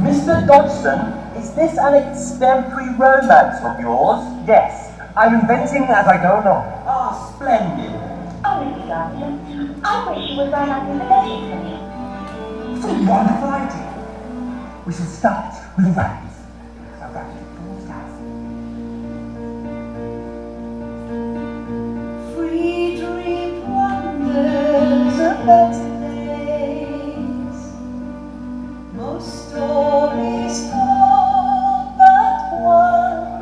Mr. Dodgson, is this an extemporary romance of yours? Yes. I'm inventing as I go along. Ah, splendid. Oh, Mr. Dodgson, I wish you would write out the version for me. It's a wonderful idea. We shall start with a rabbit. A rabbit falls down. Free dream wonders of better days. Most stories told but one,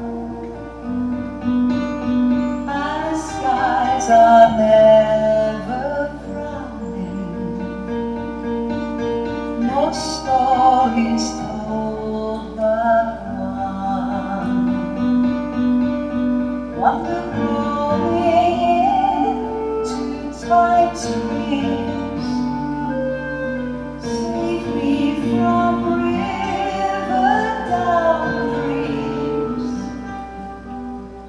and the skies are never frowning. Most stories told but one. Wonder growing into time's dreams. Save me from river down dreams.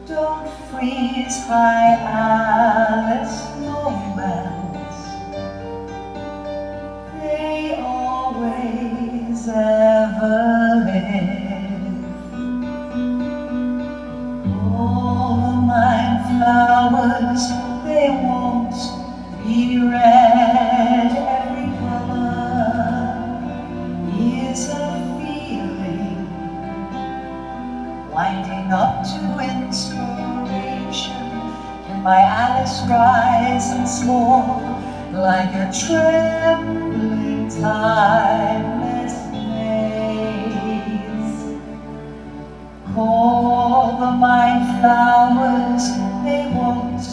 Don't freeze high Alice moments. They always ever live. All the mind flowers, they won't be red. Every color is a feeling, winding up to inspiration. And my Alice rise and soar like a trembling timeless maze. Call the mind flowers, they won't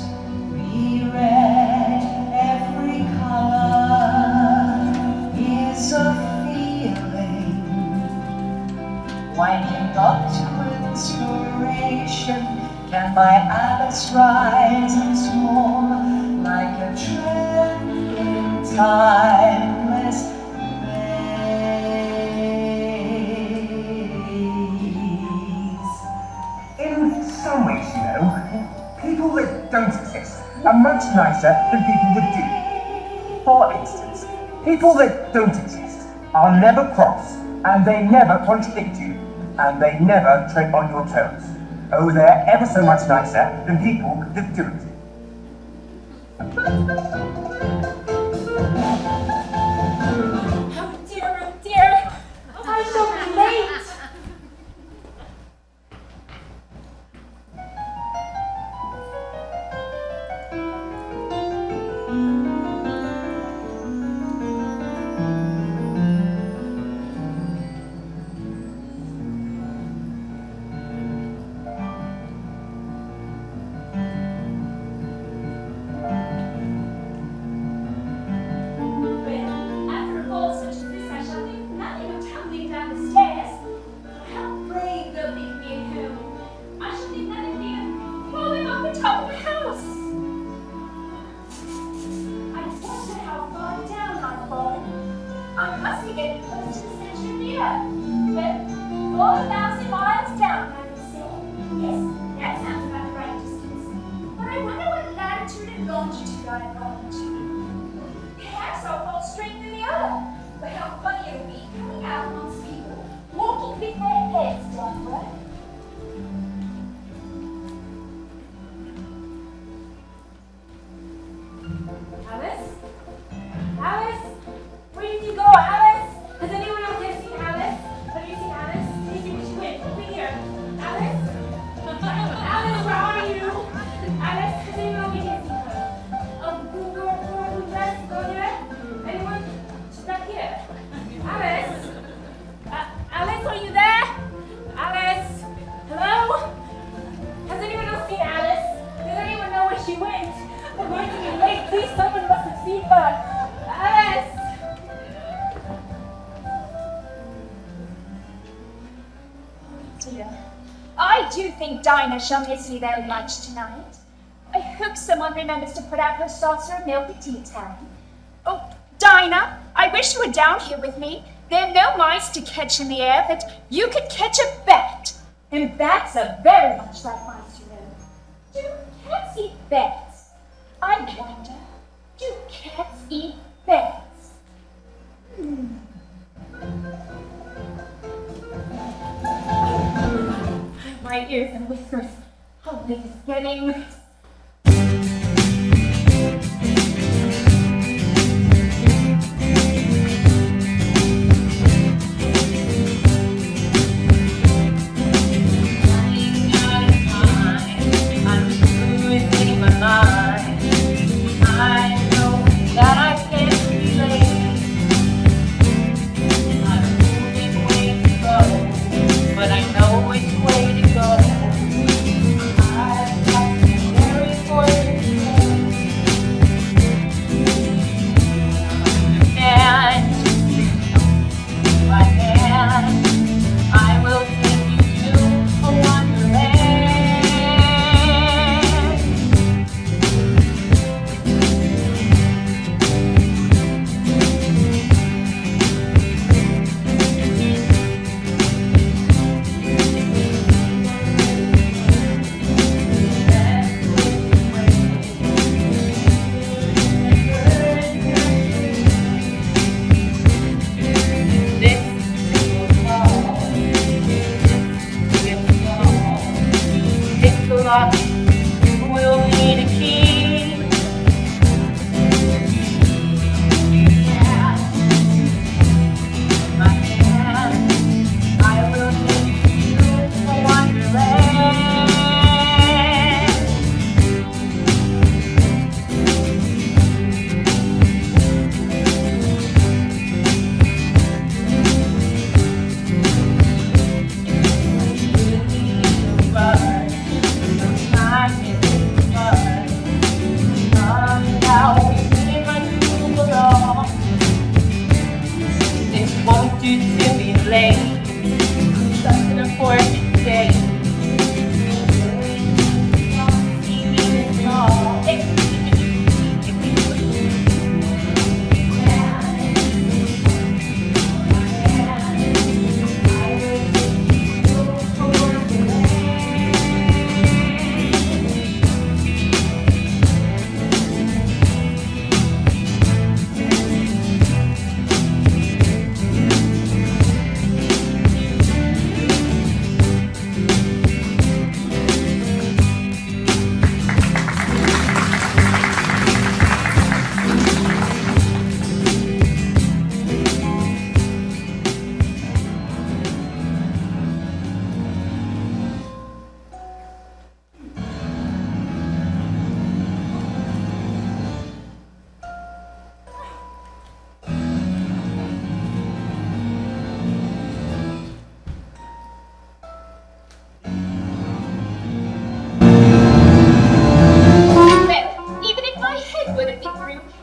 be red. Every color is a feeling, winding up to inspiration. Can my Alice rise and soar like a trembling timeless In some ways, you know, people that don't exist are much nicer than people that do. For instance, people that don't exist are never cross, and they never contradict you, and they never tread on your toes. Oh, they're ever so much nicer than people that do exist. Oh dear, I shall be late. Dinah shall miss me very much tonight. I hope someone remembers to put out her saucer of milk at tea time. Oh, Dinah, I wish you were down here with me. There are no mice to catch in the air, but you could catch a bat. And bats are very much like mice, you know. Do cats eat bats? I wonder, do cats eat bats? My ears and whiskers. Oh, this is getting...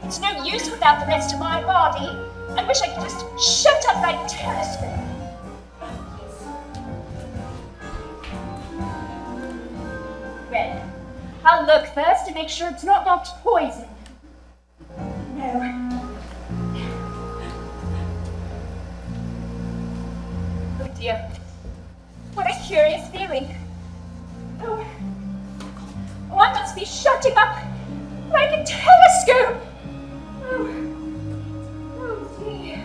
It's no use without the rest of my body. I wish I could just shut up that telescope. Well, I'll look first to make sure it's not marked poison. No. Oh dear. What a curious feeling. Oh, I must be shutting up like a telescope. Oh dear.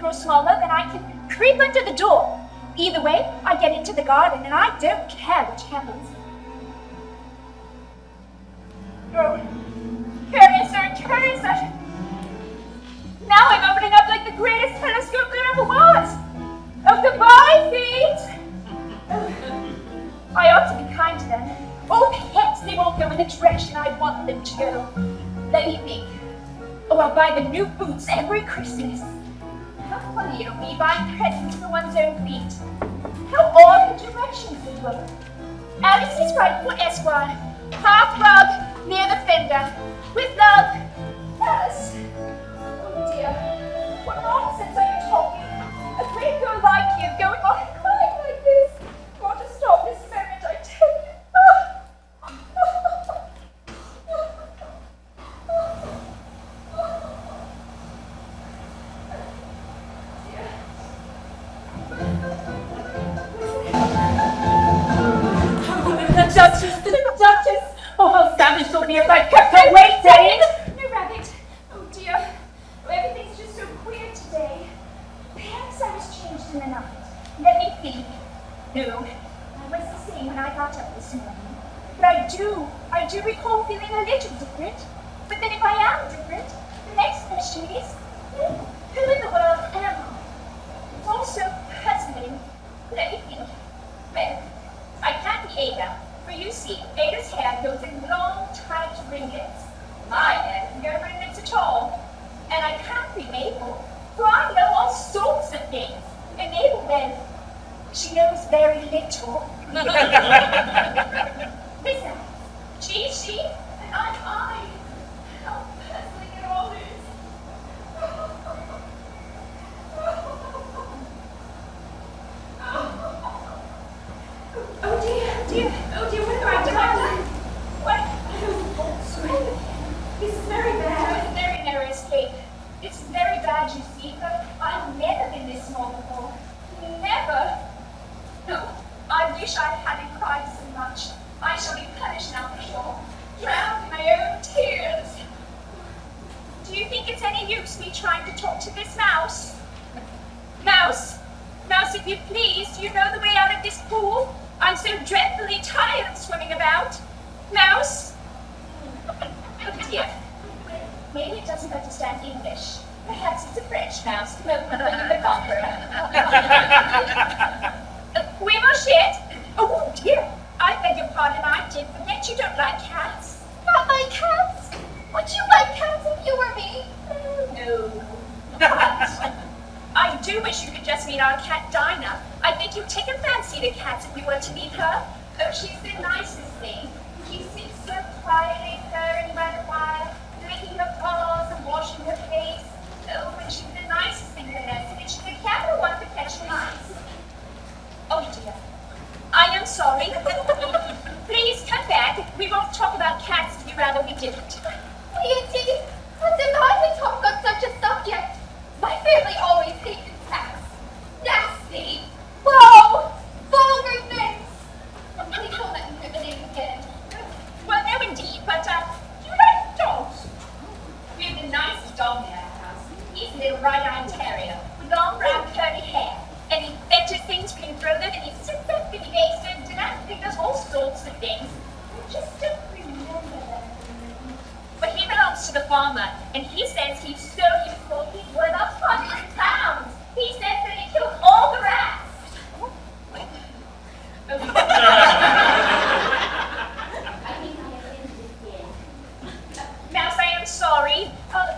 Smaller, then I can creep under the door. Either way, I get into the garden and I don't care which happens. Oh, curiouser. Now I'm opening up like the greatest telescope there ever was. Oh, goodbye, feet. Oh, I ought to be kind to them. Oh, pets, they won't go in the direction I want them to go. Let me think. Oh, I'll buy them new boots every Christmas. How funny it'll be buying presents for one's own feet. How odd the directions would look. Alice is right for Esquire. Hearth rug near the fender. With love, Alice. Oh dear, what nonsense are you talking? A great girl like you going on crying like this. Got to stop this moment, I tell you. The Duchess! Oh, how savage she'll be if I kept her waiting! No, Rabbit. Oh dear. Everything's just so queer today. Perhaps I was changed in the night. Let me think. No, I was the same when I got up this morning. But I do recall feeling a little different. But then if I am different, the next question is, who in the world am I? It's also puzzling. Let me think. Well, I can't be Ada. For you see, Ada's hair goes in long, tight ringlets. My hair doesn't go in ringlets at all. And I can't be Mabel, for I know all sorts of things. And Mabel, then, she knows very little. Listen, she, and I'm I. How puzzling it all is. Oh dear, what have I done? What? Oh, sorry. This is very bad. It's a very narrow escape. It's very bad, you see, but I've never been this small before. Never. No, I wish I hadn't cried so much. I shall be punished now for sure. Drowned in my own tears. Do you think it's any use me trying to talk to this mouse? Mouse, if you please, do you know the way out of this pool? I'm so dreadfully tired of swimming about. Mouse? Oh dear. Maybe it doesn't understand English. Perhaps it's a French mouse. The conqueror. We will shit. Oh dear. I beg your pardon, I did forget you don't like cats. Not like cats? Would you like cats if you were me? No. But I do wish you could just meet our cat Dinah. I think you'd take a fancy to cats if you were to meet her. Oh, she's the nicest thing. She sits so quietly, purring by the fire, licking her paws and washing her face. Oh, and she's the nicest thing there is, and she's the capital one to catch mice. Oh dear. I am sorry. Please come back. We won't talk about cats if you'd rather we didn't. Auntie, I did not talk on such a subject. My family always hated cats. Nasty. Whoa! Vulgar things. Please don't let me hear the name again. Well, no indeed, but you like dogs? We have the nicest dog in our house. He's a little right-eyed terrier with long brown curly hair. And he fetches things we can throw them, and he sits up and he makes them, and he does all sorts of things. I just don't remember them. But he belongs to the farmer, and he says he's so useful, he's worth 100 pounds. He says that he killed all the rats. I think I have ended again. Mouse, I am sorry.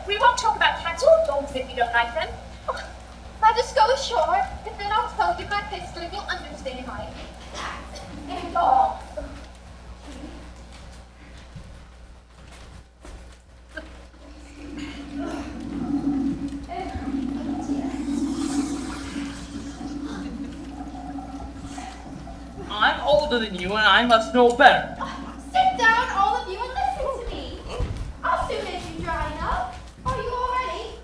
We won't talk about cats or dogs if you don't like them. Let us go ashore, and then I'll tell you my history and you'll understand my cats and dogs. I'm older than you and I must know better. Sit down, all of you, and listen to me. I'll soon make you dry enough. Are you all ready?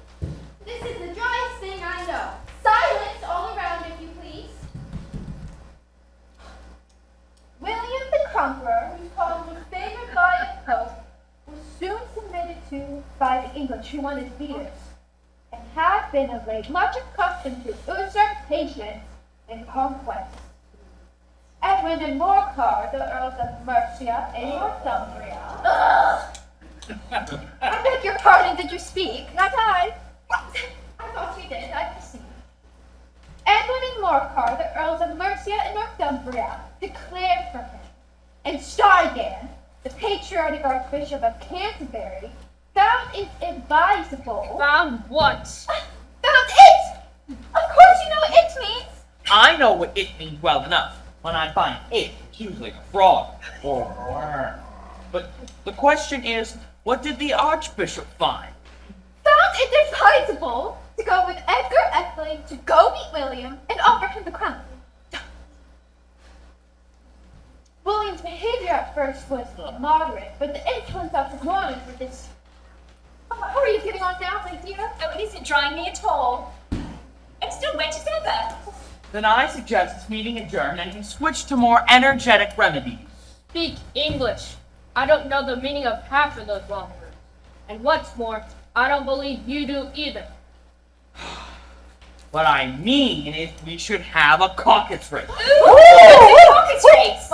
This is the driest thing I know. Silence all around, if you please. William the Conqueror, whose cause was favored by a pope, was soon submitted to by the English who wanted leaders, and had been of late much accustomed to usurpations and conquests. Edwin and Morcar, the Earls of Mercia and Northumbria. I beg your pardon, did you speak? Not I. I thought you did, I perceive. Edwin and Morcar, the Earls of Mercia and Northumbria, declared for him. And Stargan, the patriotic Archbishop of Canterbury, found it advisable. Found what? Found it! Of course you know what it means. I know what it means well enough. When I find it, Seems like a fraud or a worm. But the question is, what did the Archbishop find? Found it advisable to go with Edgar Effling to go meet William and offer him the crown. William's behavior at first was moderate, but the influence of his mornings with this... How are you getting on now, my dear? Oh, it isn't drying me at all. I'm still wet as ever. Then I suggest this meeting adjourned and we switch to more energetic remedies. Speak English. I don't know the meaning of half of those long words. And what's more, I don't believe you do either. What I mean is we should have a caucus race. Ooh! Caucus race!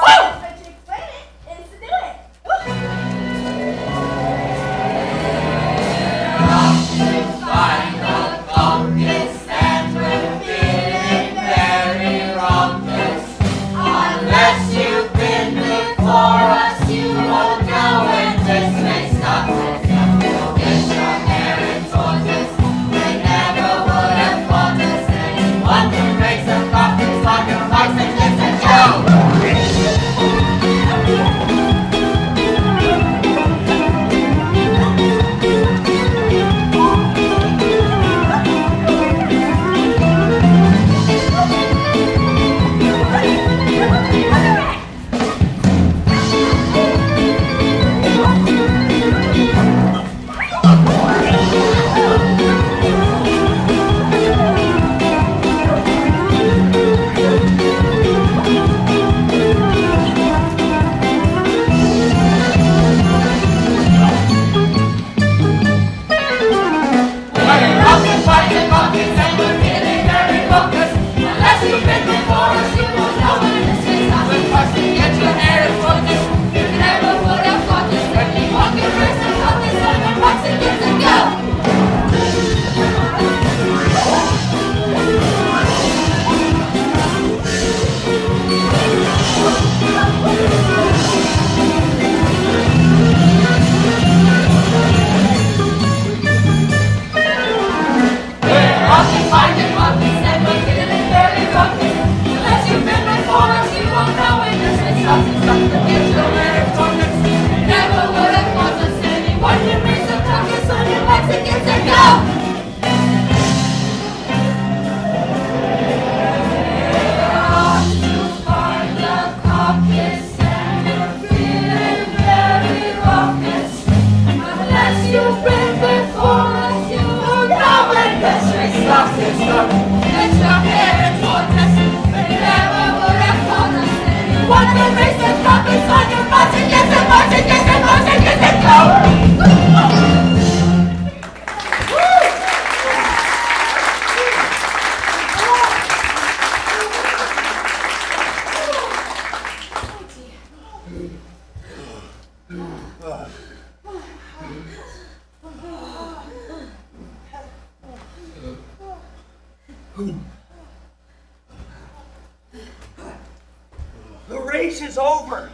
The race is over.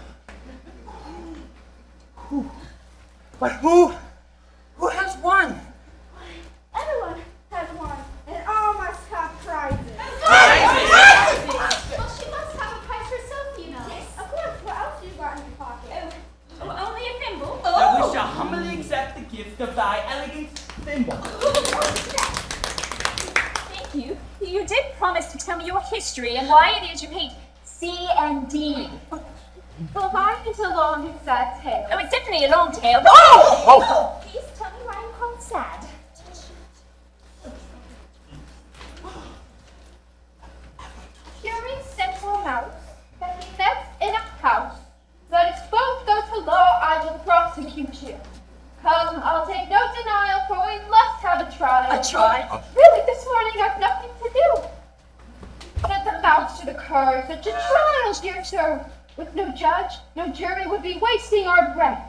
But who has won? Everyone has won, and all must have prizes. Well, she must have a prize herself, you know. Yes. Of course. What else do you got in your pocket? Oh, only a thimble? That we shall humbly accept the gift of thy elegant thimble. Thank you. You did promise to tell me your history and why it is you hate C and D. Well, mine is a long and sad tale. Oh, it's definitely a long tale. Oh! Please tell me why you call it sad. Curing Central Mouse that he lives in a house that is supposed to go to law, I will prosecute you. Come, I'll take no denial, for we must have a trial. A trial? Really, this morning I've nothing to do. That the mouse should occur, such a trial, dear sir. With no judge, no jury would be wasting our breath.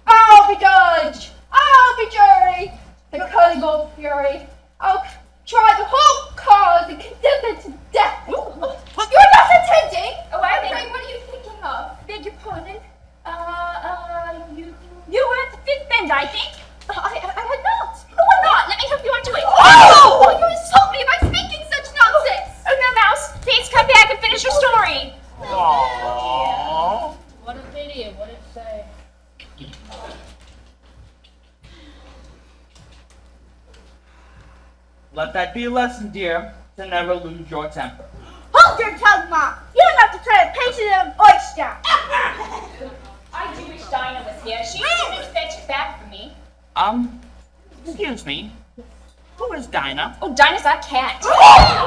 I'll be judge, I'll be jury, the cunning old fury. I'll try the whole cause and condemn it to death. You're not attending? Oh, I Pray, think. what are you thinking of? Beg your pardon? You were at the fifth bend, I think. I had not. Oh, why not? Let me help you undo it. Oh! You insult me by speaking such nonsense! Oh, no, Mouse. Please come back and finish your story. Aww. see. What did it say? Let that be a lesson, dear, to never lose your temper. Hold your tongue, Mom. You don't have to try to paint it in an oyster. I do wish Dinah was here. She didn't fetch it back for me. Excuse me. Who is Dinah? Oh, Dinah's our cat.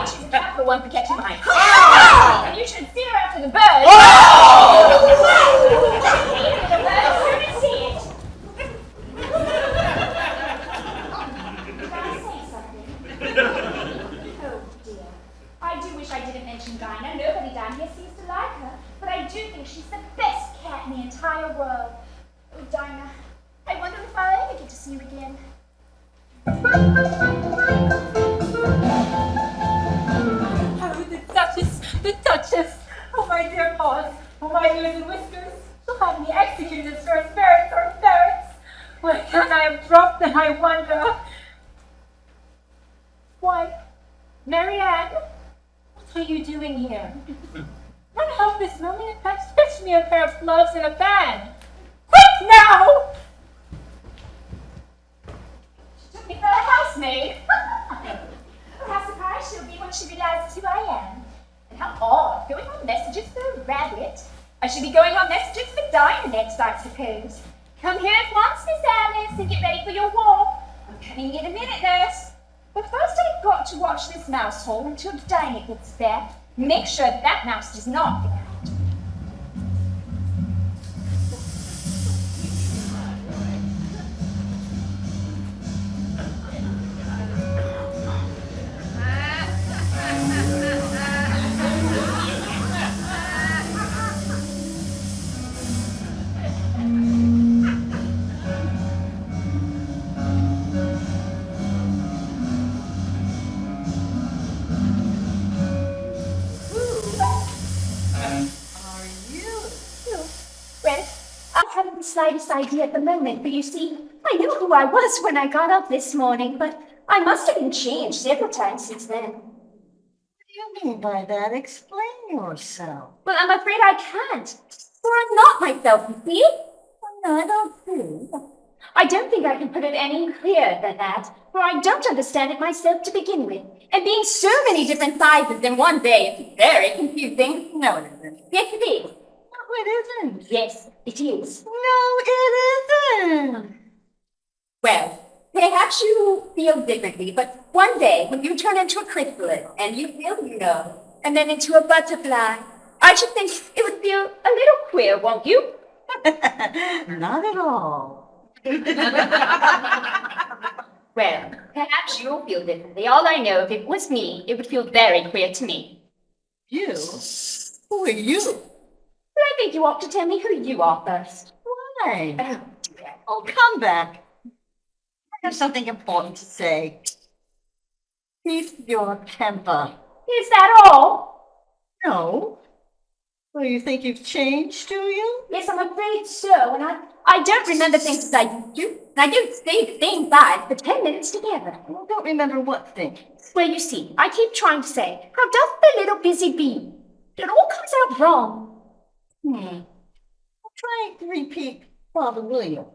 She's a cat for one for catching mice. And you should see her after the birds. The birds couldn't see it. Can I say something? Oh dear. I do wish I didn't mention Dinah. Nobody down here seems to like her. But I do think she's the best cat in the entire world. Oh, Dinah. I wonder if I'll ever get to see you again. Oh, the Duchess! Oh, my dear boss! Oh, my ears and whiskers! She'll have me executed as first ferrets or ferrets! Where can I have dropped them, I wonder? Why, Marianne, what are you doing here? Run out this moment and perhaps fetch me a pair of gloves and a fan! Quick now! Took me for a housemaid. How surprised she'll be when she realizes who I am. And how odd, going on messages for a rabbit. I should be going on messages for Dinah next, I suppose. Come here at once, Miss Alice, and get ready for your walk. I'm coming in a minute, nurse. But first I've got to watch this mouse hole until Dinah gets back. Make sure that mouse does not get out. Slightest idea at the moment, but you see, I knew who I was when I got up this morning, but I must have been changed several times since then. What do you mean by that? Explain yourself. Well, I'm afraid I can't, for I'm not myself, you see? No, I don't see. I don't think I can put it any clearer than that, for I don't understand it myself to begin with, and being so many different sizes in one day is very confusing. No, it isn't. Yes, it is. No, it isn't. Yes, it is. No, it isn't. Well, perhaps you feel differently, but one day when you turn into a chrysalis and you feel, you know, and then into a butterfly, I should think it would feel a little queer, won't you? Not at all. Well, perhaps you'll feel differently. All I know, if it was me, it would feel very queer to me. You? Who are you? But I think you ought to tell me who you are first. Why? Oh, dear. Oh, come back. I have something important to say. Keep your temper. Is that all? No. Well, you think you've changed, do you? Yes, I'm afraid so, and I don't remember things as I used to. And I don't stay the same size for 10 minutes together. I don't remember what thing. Well, you see, I keep trying to say, how doth the little busy bee? It all comes out wrong. I'm trying to repeat Father William.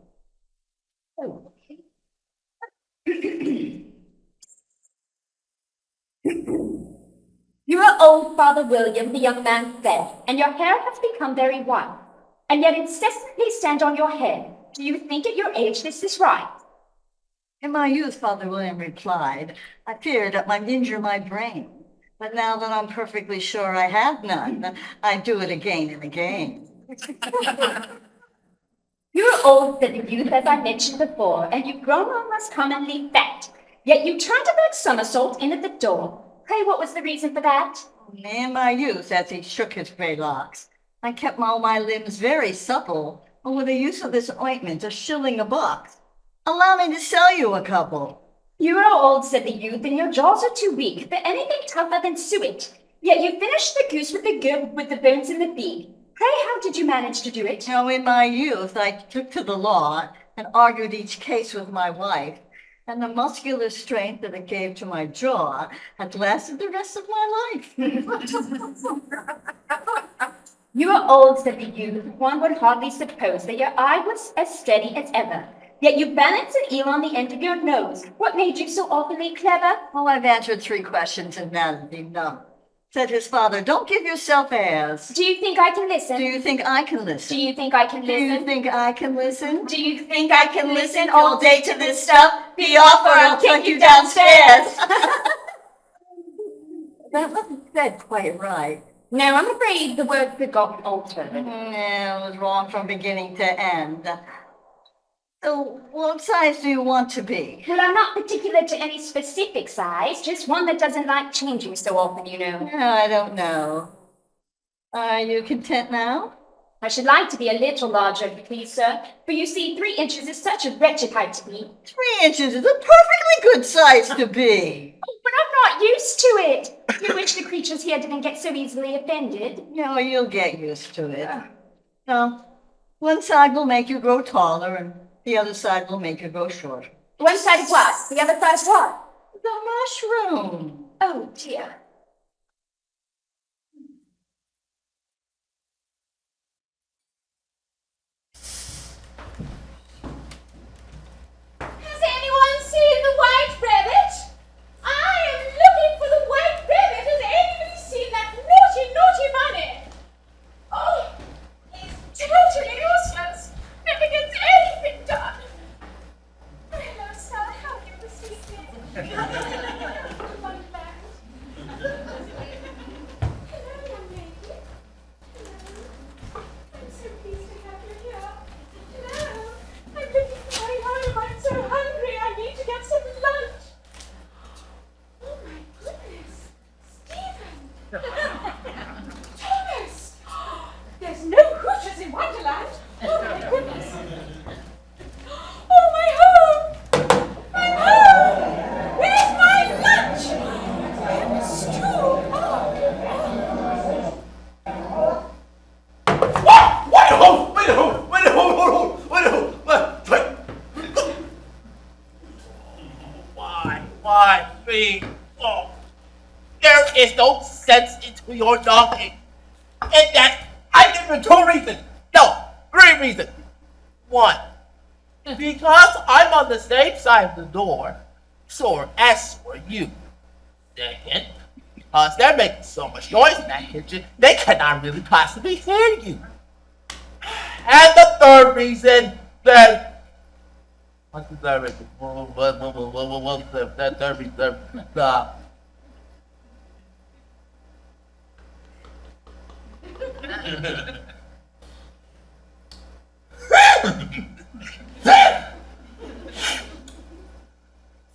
Oh. You are old, Father William, the young man said, and your hair has become very white, and yet incessantly stand on your head. Do you think at your age this is right? In my youth, Father William replied, I feared it might injure my brain. But now that I'm perfectly sure I have none, I do it again and again. You're old, said the youth, as I mentioned before, and you've grown almost commonly fat. Yet you turned a back somersault in at the door. Pray, what was the reason for that? In my youth, as he shook his gray locks, I kept all my limbs very supple, and with the use of this ointment, $1 a box. Allow me to sell you a couple. You are old, said the youth, and your jaws are too weak for anything tougher than suet. Yet you finished the goose with the bones in the beak. Pray, how did you manage to do it? Now, in my youth, I took to the law and argued each case with my wife, and the muscular strength that it gave to my jaw had lasted the rest of my life. You are old, said the youth. One would hardly suppose that your eye was as steady as ever. Yet you balance an eel on the end of your nose. What made you so awfully clever? Well, I've answered 3 questions and that's enough. Said his father, don't give yourself airs. Do you think I can listen? Do you think I can listen? Do you think I can Do you listen? think I can listen? Do you think I can listen all day to this stuff? Be off or I'll kick you downstairs. That wasn't said quite right. No, I'm afraid the words have got altered. Yeah, it was wrong from beginning to end. So, what size do you want to be? Well, I'm not particular to any specific size, just one that doesn't like changing so often, you know. I don't know. Are you content now? I should like to be a little larger, if you please, sir. For you see, 3 inches is such a wretched height to be. 3 inches is a perfectly good size to be. Oh, but I'm not used to it. You wish the creatures here didn't get so easily offended. No, you'll get used to it. No, one side will make you grow taller and the other side will make you grow shorter. One side of what? The other side of what? The mushroom. Oh, dear. Has anyone seen the white rabbit? I am looking for the white rabbit. Has anybody seen that naughty, naughty bunny? Oh, he's totally useless. Never gets anything done. Hello, sir. How do you receive me? Wonderland. Hello, young lady. Hello. I'm so pleased to have you here. Hello. I'm looking for my home. I'm so hungry. I need to get some lunch. Oh my goodness. Stephen. Thomas. There's no Hooters in Wonderland. Oh my goodness. Oh, my home. My home. Where's my lunch? And stew. Oh. Why, me? Oh, there is no sense into your knocking. And that, I give you 2 reasons. No, 3 reasons. 1, because I'm on the safe side of the door, so as for you. 2nd, because they're making so much noise in that kitchen, they cannot really possibly hear you. And the 3rd reason, that what's the 3rd reason? What's the 3rd reason?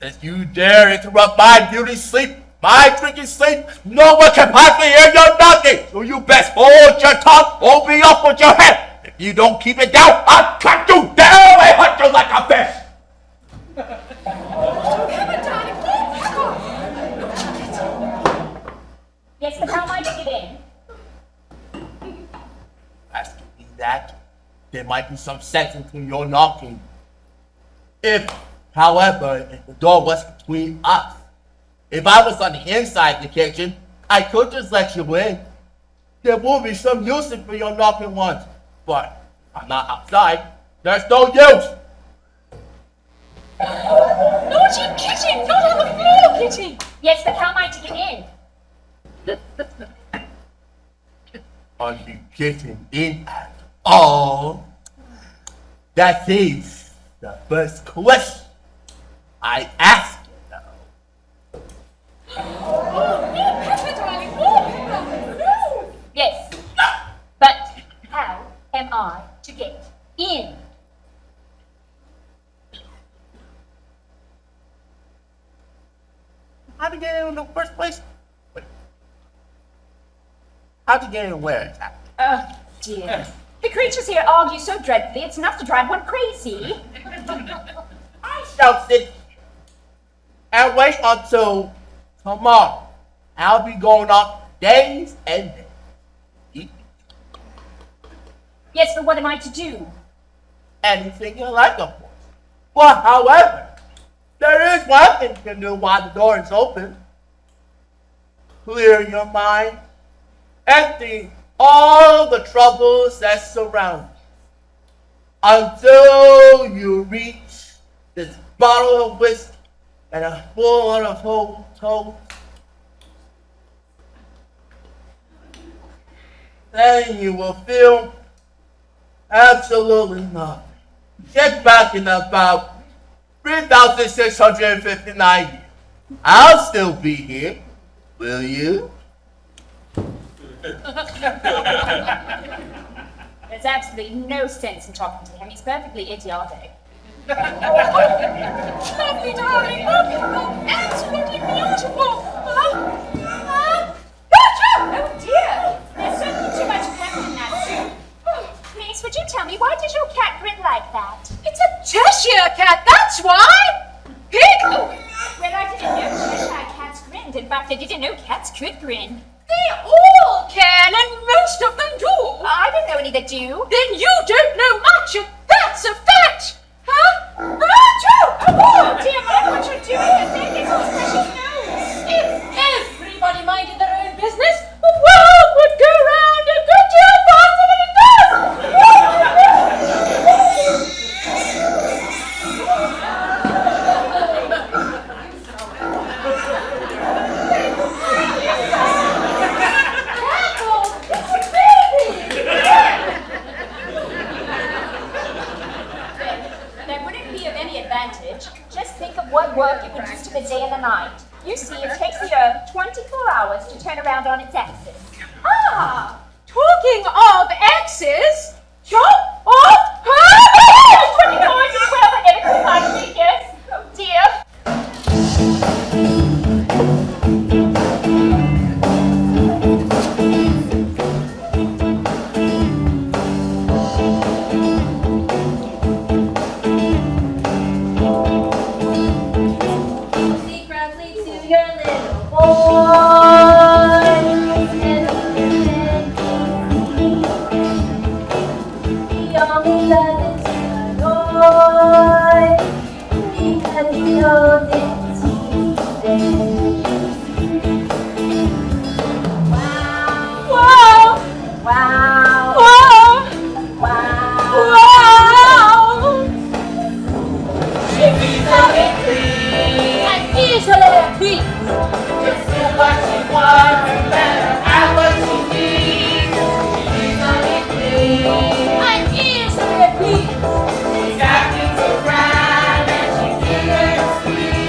If you dare interrupt my beauty's sleep, my drinking sleep, no one can possibly hear your knocking. So you best hold your tongue or be off with your head. If you don't keep it down, I'll cut you down and hunt you like a fish. Yes, but how am I to get in? Asking me that, there might be some sense into your knocking. If, however, if the door was between us, if I was on the inside of the kitchen, I could just let you in. There will be some use for your knocking once, but I'm not outside. There's no use. Naughty kitty! Not on the floor, kitty! Yes, but how am I to get in? Are you getting in at all? That is the first question I ask you now. Yes, but how am I to get in? How to get in the first place? Wait. How to get in where exactly? Oh, dear. The creatures here argue so dreadfully, it's enough to drive one crazy. I shall sit here and wait until tomorrow. I'll be going off days and days. Yes, but what am I to do? Anything you like, of course. But however, there is one thing you can do while the door is open. Clear your mind. Empty all the troubles that surround you until you reach this bottle of whiskey and a full of hope. Then you will feel absolutely nothing. Get back in about 3,659 years. I'll still be here. Will you? There's absolutely no sense in talking to him. He's perfectly idiotic. Lovely, darling. Oh, absolutely beautiful. Oh dear, there's certainly too much pepper in that soup. Please, would you tell me, why did your cat grin like that? It's a Cheshire cat, that's why. Pig. Well, I didn't know Cheshire cats grinned. In fact, I didn't know cats could grin. They all can, and most of them do. I don't know any that do. Then you don't know much, and that's a fact. Huh? Virgil! Oh dear, mind what you're doing. The thing is his precious nose. If everybody minded their own business, the world would go round a good deal faster than it does. That wouldn't be of any advantage. Just think of what work it would do to the day and the night. You see, it takes the Earth 24 hours to turn around on its axis. Ah, talking of exes, chop off her 24 is 12, I never could find figures. Oh dear. Sing proudly to your little boy. He only loves his toy because he knows it's easy. Wow. Wow. Wow. and easily pleased. Just do what she wants and let her have what she needs. She's easily pleased. And easily pleased. She's acting so grand and she's eager to squeeze.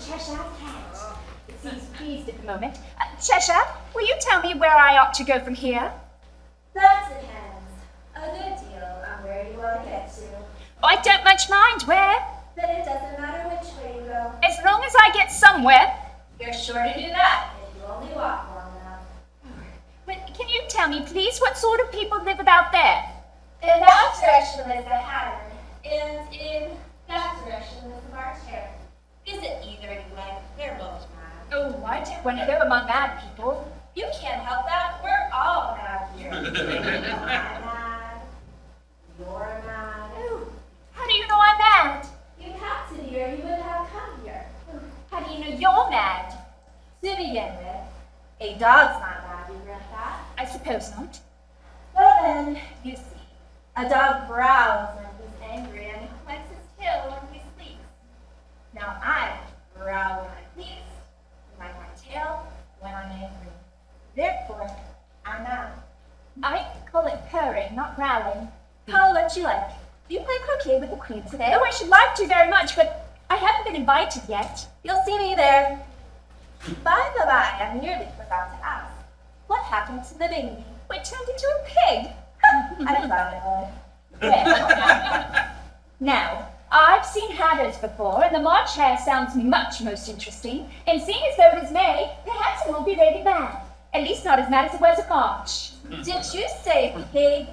Cheshire cat. It seems pleased at the moment. Cheshire, will you tell me where I ought to go from here? That depends. A good deal on where you want to get to. I don't much mind where, Then it doesn't matter which way you go. as long as I get somewhere. You're sure to do that if you only walk long enough. But can you tell me, please, what sort of people live about there? In that direction is the Hatter, and in that direction is the March Hare. Is it either anyway? They're both mad. Oh, I don't want to go among mad people. You can't help that. We're all mad here. I'm mad. You're mad. Oh, how do you know I'm mad? You'd have to be or you wouldn't have come here. How do you know you're mad? To begin with, a dog's not mad, you grant that? I suppose not. Well then, you see, a dog growls when he's angry and wags his tail when he sleeps. Now I growl when I'm pleased, and wag my tail when I'm angry. Therefore, I'm mad. I call it purring, not growling. Call what you like. Do you play croquet with the queen today? Oh, I should like to very much, but I haven't been invited yet. You'll see me there. By the by, I nearly forgot to ask. What happened to the baby? It turned into a pig. I thought it would. Well, now, I've seen hatters before, and the March Hare sounds much most interesting. And seeing as though it is May, perhaps it won't be really mad. At least not as mad as it was at March. Did you say pig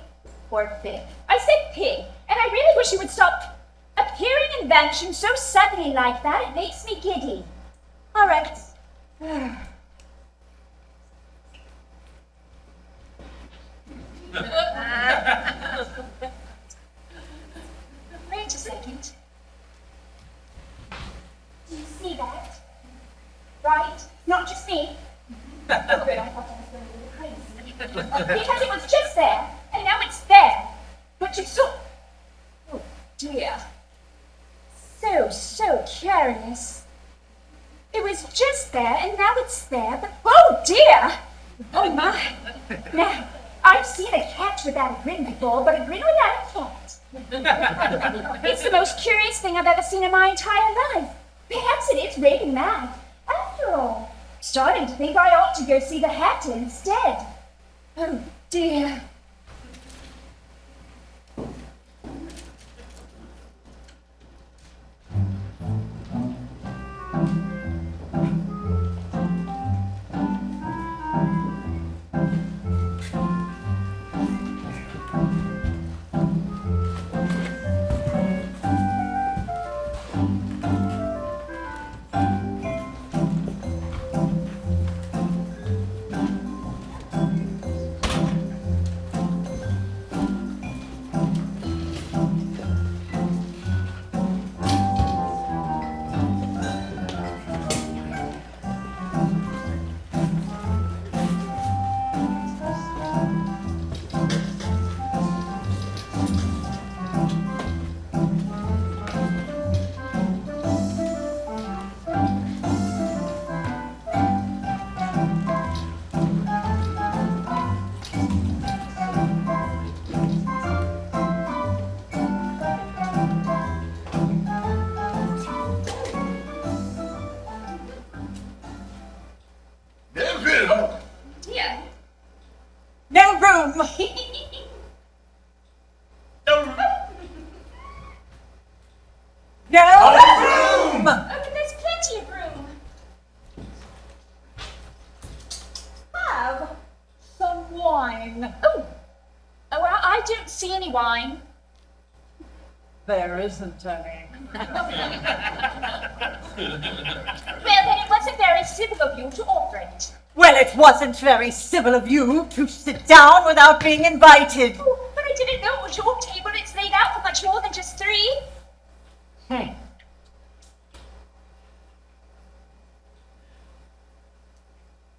or fig? I said pig, and I really wish you would stop appearing in Vansham so suddenly like that. It makes me giddy. All right. Wait a second. Do you see that? Right? Not just me. Oh, good. I thought I was going a little crazy. Because it was just there, and now it's there. But you saw. Oh, dear. So curious. It was just there, and now it's there, but oh dear! Oh my! Now, I've seen a cat without a grin before, but a grin without a cat. It's the most curious thing I've ever seen in my entire life. Perhaps it is really mad. After all, starting to think I ought to go see the Hatter instead. Oh dear. Wine. There isn't any. Well, then it wasn't very civil of you to offer it. Well, it wasn't very civil of you to sit down without being invited. Oh, but I didn't know it was your table. It's laid out for much more than just three.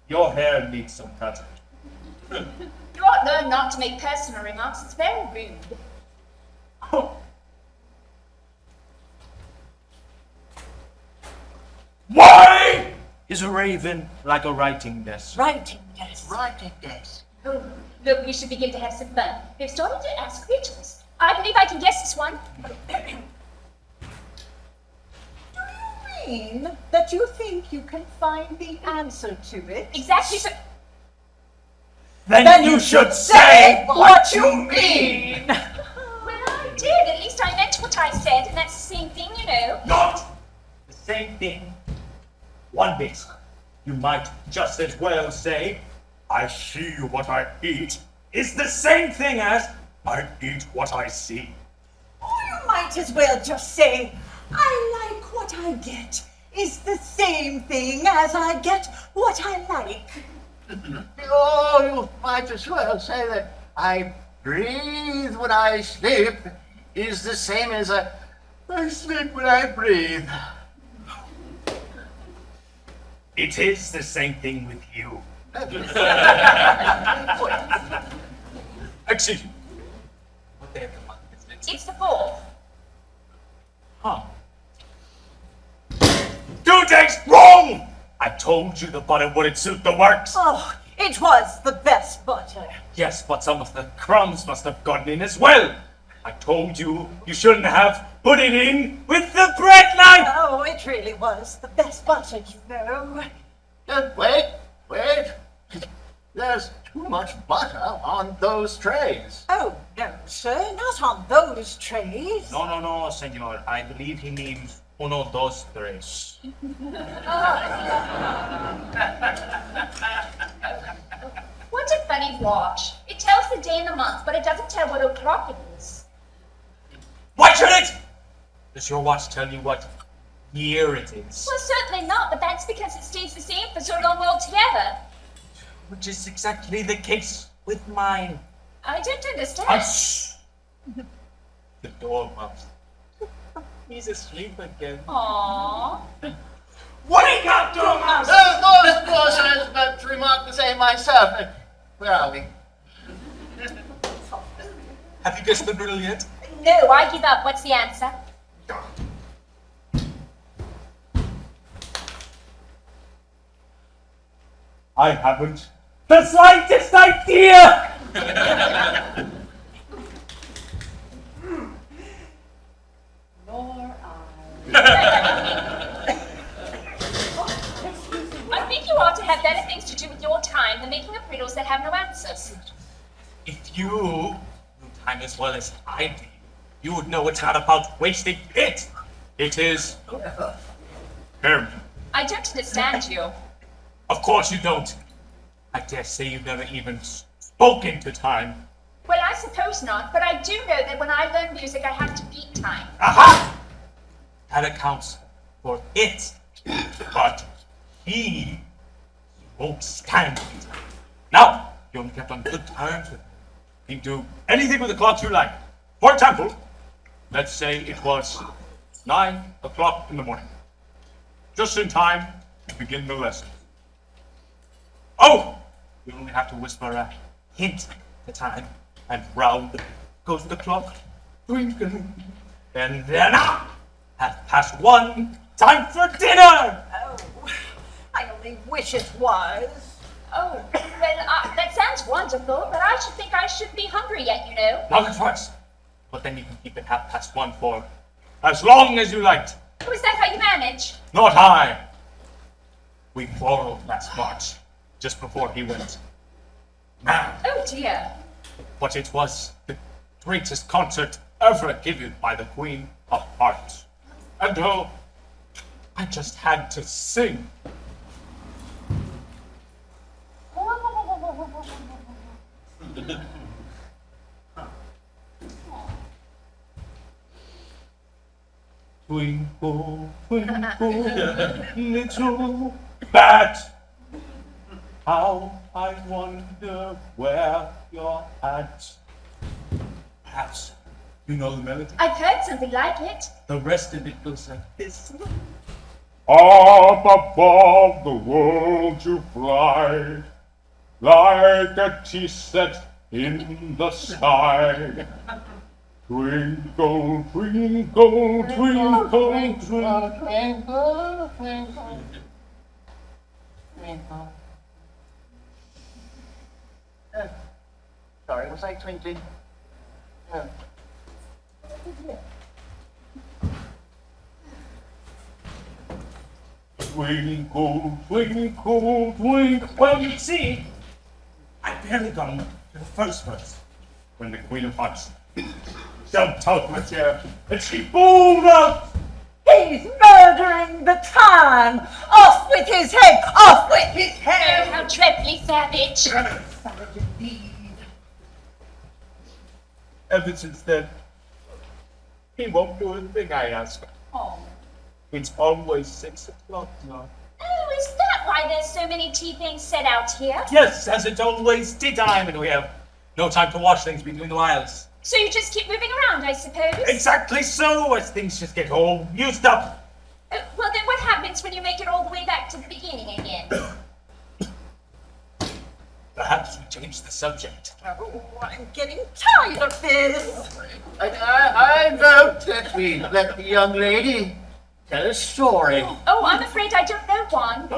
Your hair needs some cutting. You ought to learn not to make personal remarks. It's very rude. Why is a raven like a writing desk? Writing desk. Oh, look, we should begin to have some fun. We've started to ask riddles. I believe I can guess this one. Do you mean that but you think you can find the answer to it. Exactly so. Then you should say what you mean. Well, I did. At least I meant what I said, and that's the same thing, you know. Not the same thing. One bit. You might just as well say, I see what I eat is the same thing as I eat what I see. Or you might as well just say, I like what I get is the same thing as I get what I like. Oh, you might as well say that I breathe when I sleep is the same as I sleep when I breathe. It is the same thing with you. Excuse me. What day of the month is it? It's the 4th. Huh. 2 days wrong! I told you the butter wouldn't suit the works. Oh, it was the best butter. Yes, but some of the crumbs must have gotten in as well. I told you you shouldn't have put it in with the bread knife. Oh, it really was the best butter, you know. Wait. There's too much butter on those trays. Oh, no, sir, not on those trays. No, senor. I believe he means 1, 2, 3. What a funny watch. It tells the day and the month, but it doesn't tell what o'clock it is. Why should it? Does your watch tell you what year it is? Well, certainly not, but that's because it stays the same for so long altogether. Which is exactly the case with mine. I don't understand. Shh! The dormouse. He's asleep again. Aww. Wake up, dormouse! Of course, I was about to remark the same myself. Where are we? Have you guessed the riddle yet? No, I give up. What's the answer? I haven't the slightest idea! I think you ought to have better things to do with your time than making up riddles that have no answers. If you knew time as well as I do, you would know it's not about wasting it. It is him. I don't understand you. Of course you don't. I dare say you've never even spoken to time. Well, I suppose not, but I do know that when I learn music, I have to beat time. Aha! That accounts for it. But he won't stand it. Now, you only kept on good terms with him. He'd do anything with the clock you like. For example, let's say it was 9 o'clock in the morning. Just in time to begin the lesson. Oh! You only have to whisper a hint at a time, and round goes the clock, twinkling. And then 1:30, time for dinner! Oh, I only wish it was. Oh, well, that sounds wonderful, but I should think I shouldn't be hungry yet, you know. Not at once. But then you can keep it 1:30 for as long as you liked. Oh, is that how you manage? Not I. We quarreled last March, just before he went mad. Oh, dear. But it was the greatest concert ever given by the Queen of Hearts. And oh, I just had to sing. Twinkle, twinkle, little bat, how I wonder where you're at. Perhaps you know the melody. I've heard something like it. The rest of it goes like this. Up above the world you fly, like a tea set in the sky. Twinkle, twinkle, twinkle, twinkle. Twinkle, twinkle, twinkle. Sorry, was I twinkling? twinkle, twinkle, twinkle. Well, you see, I barely got him to the first verse when the Queen of Hearts jumped out my chair and she boomed out. He's murdering the time! Off with his head! Off with his Oh, head! how dreadfully savage. Ever since then, he won't do anything I ask him. Oh. It's always 6 o'clock now. Oh, is that why there's so many tea things set out here? Yes, as it's always tea time and we have no time to wash things between the whiles. So you just keep moving around, I suppose? Exactly so, as things just get all used up. Well, then what happens when you make it all the way back to the beginning again? Perhaps we change the subject. Oh, I'm getting tired of this! I vote that we let the young lady tell a story. Oh, I'm afraid I don't know one.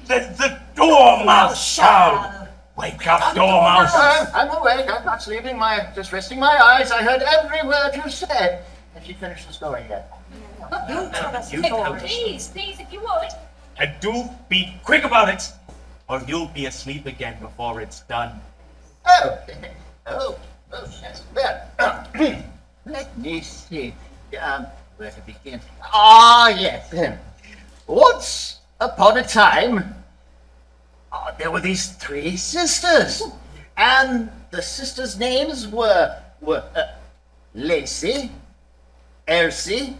Let the dormouse shout! Wake up, dormouse! I'm awake. I'm not sleeping. Just resting my eyes. I heard every word you said. Have you finished the story yet? You tell us. Please, if you would. And do be quick about it, or you'll be asleep again before it's done. Oh, yes. Well, let me see. Where to begin? Yes. Once upon a time, there were these 3 sisters, and the sisters' names were Lacey, Elsie,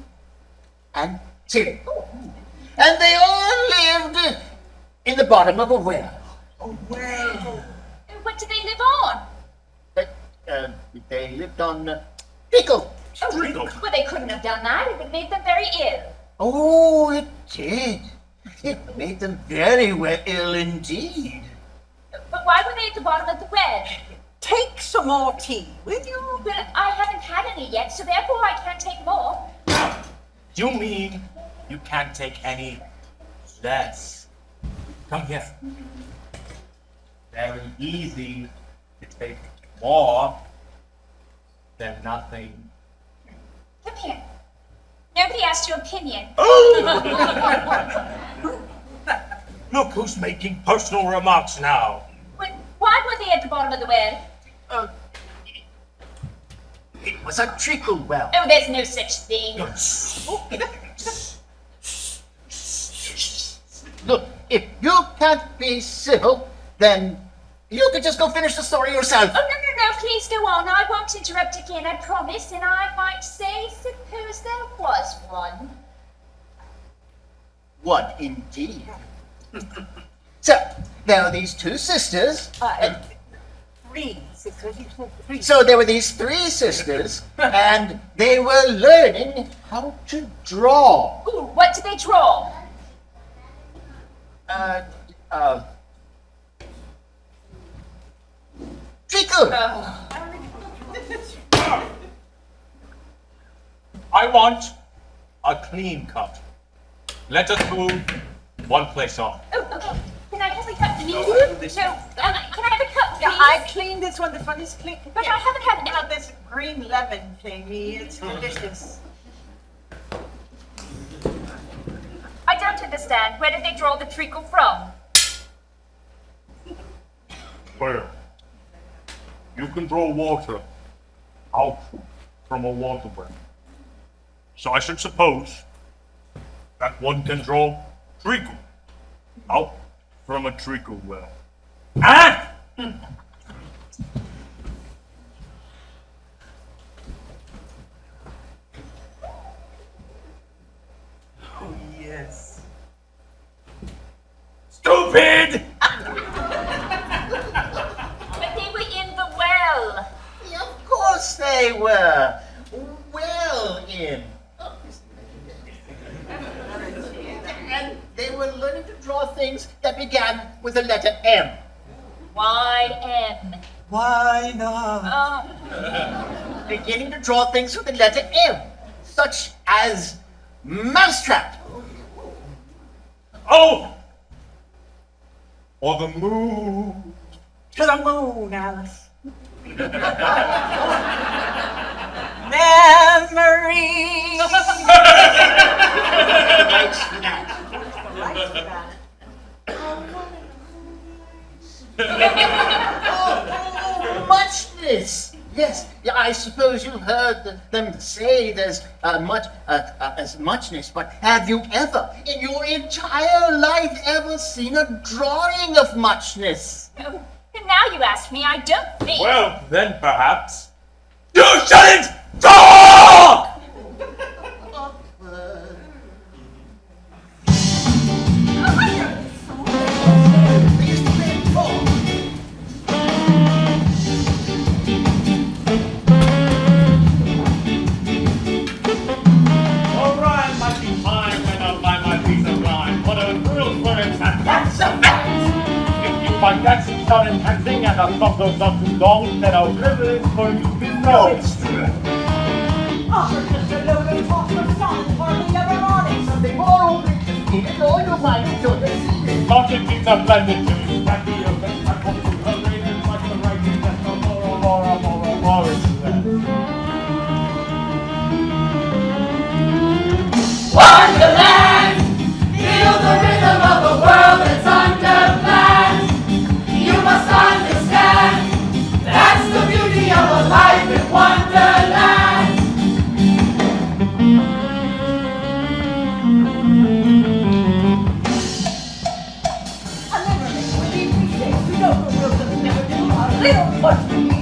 and Tilly. And they all lived in the bottom of a well. What do they live on? They lived on treacle. Treacle. Well, they couldn't have done that. It would have made them very ill. Oh, it did. It made them very ill indeed. But why were they at the bottom of the well? Take some more tea, will you? Well, I haven't had any yet, so therefore I can't take more. You mean you can't take any less? Come here. Very easy to take more than nothing. Come here. Nobody asked your opinion. Look who's making personal remarks now. Why were they at the bottom of the well? It was a treacle well. Oh, there's no such thing. Look, if you can't be civil, then you could just go finish the story yourself. Oh, no, please go on. I won't interrupt again, I promise. And I might say, suppose there was one. One indeed. So, there are these 2 sisters. 3 sisters. You said 3. So there were these 3 sisters, and they were learning how to draw. Ooh, what did they draw? Treacle. I want a clean cut. Let us move one place off. Oh, okay. Can I have a cut, please? No, can I have a cut, please? Yeah, I cleaned this one. This one is clean. But I haven't had Now this green lemon thingy. It's delicious. I don't understand. Where did they draw the treacle from? Well, you can draw water out from a water well. So I should suppose that one can draw treacle out from a treacle well. Ah! Oh, yes. Stupid! But they were in the well. Of course they were. Well in. And they were learning to draw things that began with the letter M. Why M? Why not? Beginning to draw things with the letter M, such as mousetrap. Oh! Or the moon. To the moon, Alice. Memories. Thanks for that. Yes, yeah, I suppose you've heard them say there's as muchness, but have you ever, in your entire life, ever seen a drawing of muchness? And now you ask me, I don't think. Well, then perhaps. You shouldn't talk! Find that done in acting and a song goes on too long, then I'll privilege for you to know. Oh, just a load of talk from songs, hardly ever morning. Something more old pictures needed, all your mind to receive. Market things are blended too. Happy events are come to her ravens like the writing that's no more. Wonderland, feel the rhythm of a world that's underland. You must understand, that's the beauty of a life in Wonderland. A limerick with easy stakes, we know the world doesn't never do a little much to me.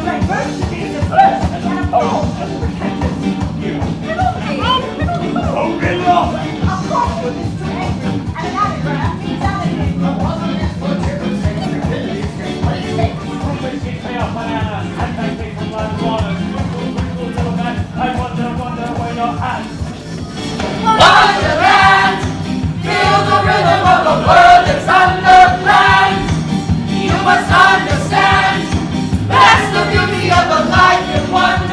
Diversity is a first, and a pole, and a pretentious. Oh, really? A crossword is too angry, and an anagram means alligator. A puzzle is for children's sake, stupidity is just what it takes. Wonderland, feel the rhythm of a world that's underland. You must understand, that's the beauty of a life in Wonderland.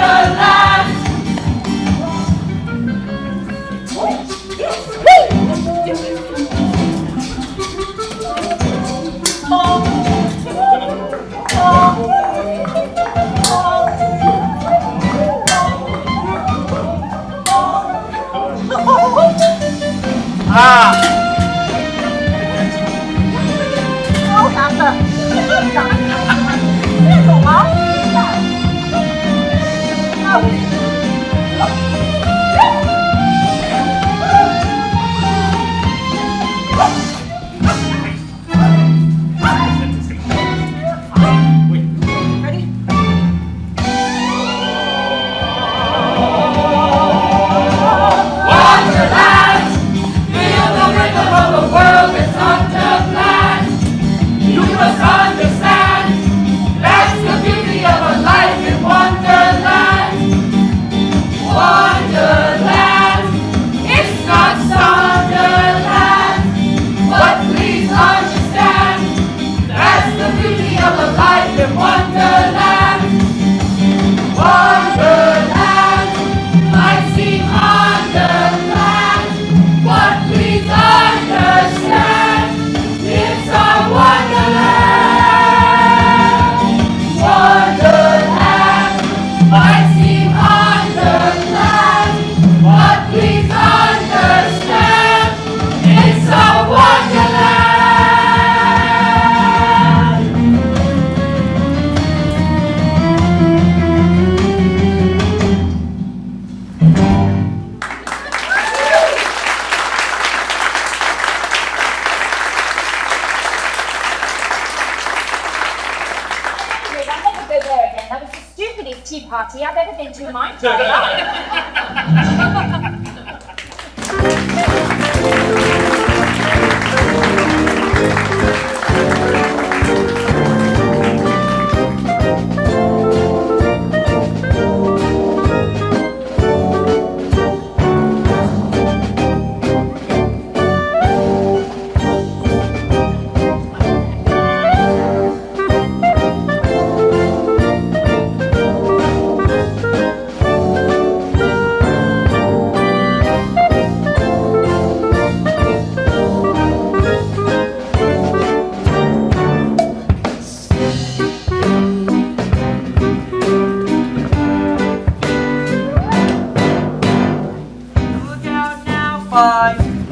Party I've ever been to in my entire life.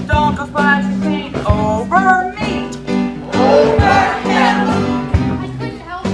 Don't go splashing paint over me. Over him. I couldn't help it.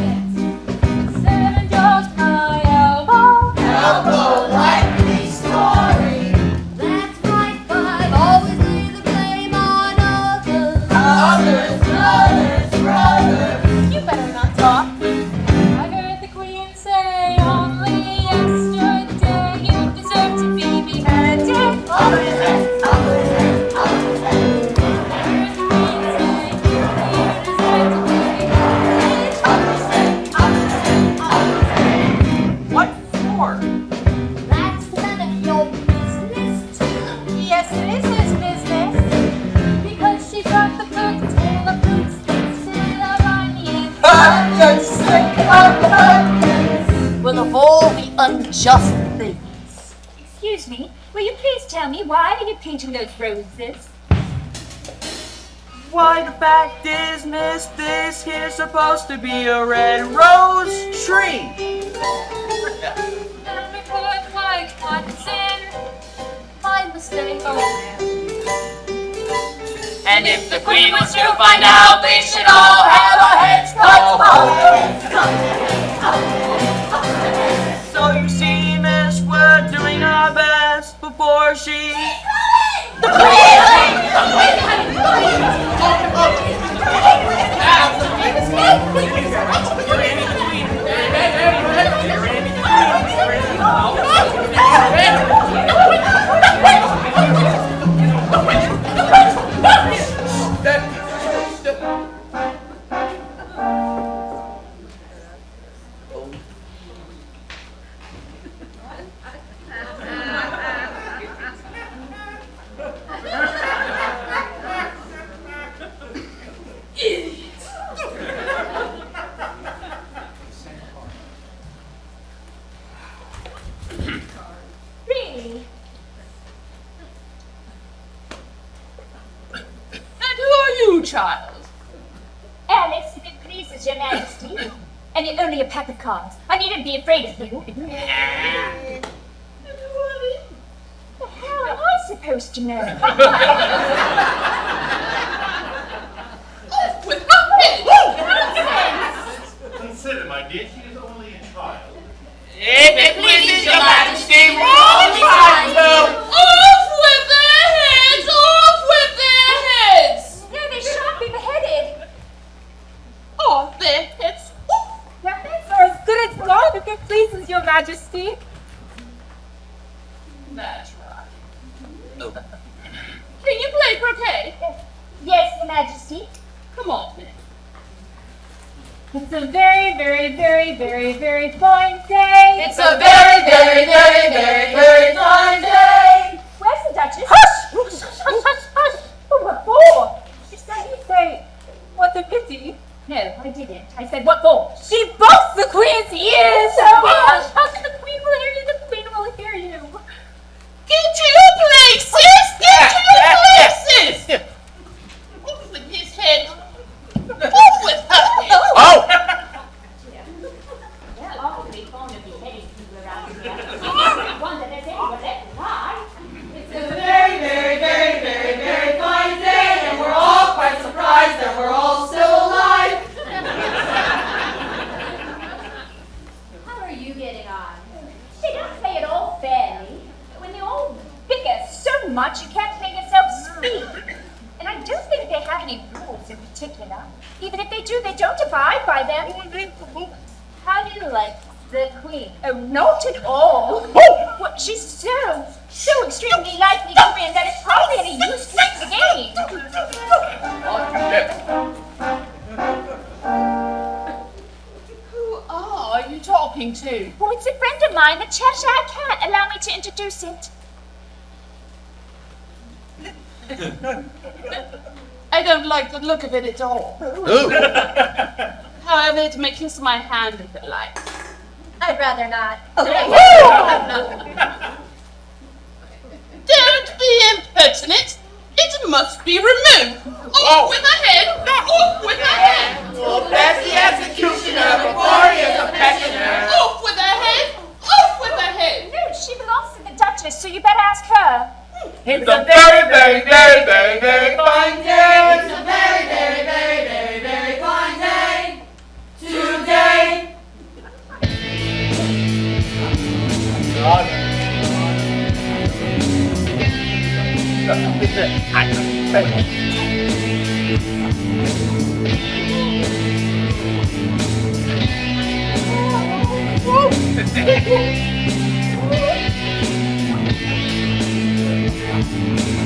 just please. Excuse me, will you please tell me why are you painting those roses? Why, the fact is, miss, this here's supposed to be a red rose tree. Let me put my cards in. My mistake. Oh, And if the queen was to find out, they should all have our heads cut off. So you see, miss, we're doing our best before she... Really? and who are you, child? Alice, if it pleases your majesty. And you're only a pack of cards. I needn't be afraid of you. How am I supposed to know? Off with her head! Consider, my dear, she is only a child. If it pleases your majesty, we're all trying to. Off with their heads! Off with their heads! No, they shan't be beheaded. Off their heads! Your heads are as good as gold if it pleases your majesty. That's right. Can you play croquet? Yes, your majesty. Come on, then. It's a very, very, very, very, very fine day. It's a very, very, very, very, very fine day. Where's the Duchess? Hush! Hush, hush, hush, hush! Oh, what for? She said you say, what a pity. No, I didn't. I said, what for? She boxed the queen's ears! Hush, hush, the queen will hear you, the queen will hear you. Get to your places! Get to your places! Off with his head! Off with her head! Oh! They're awfully fond of beheading people around here. I wonder there's anyone left alive. It's a very, very, very, very, very fine day, and we're all quite surprised that we're all still alive. How are you getting on? They don't play it all fairly. When you all bicker so much, you can't make yourself speak. And I don't think they have any rules in particular. Even if they do, they don't abide by them. How do you like the queen? Oh, not at all. Well, she's so extremely lightly green that it's hardly any use playing the game. Who are you talking to? Oh, it's a friend of mine, the Cheshire cat. Allow me to introduce it. I don't like the look of it at all. However, it may kiss my hand if it likes. I'd rather not. Don't be impertinent. It must be removed. Off with her head. Off with her head. Well, that's the executioner before he is a pensioner. Off with her head. Off with her head. No, she belongs to the Duchess, so you better ask her. It's a very, very, very, very, very fine day. It's a very, very, very, very, very fine day today.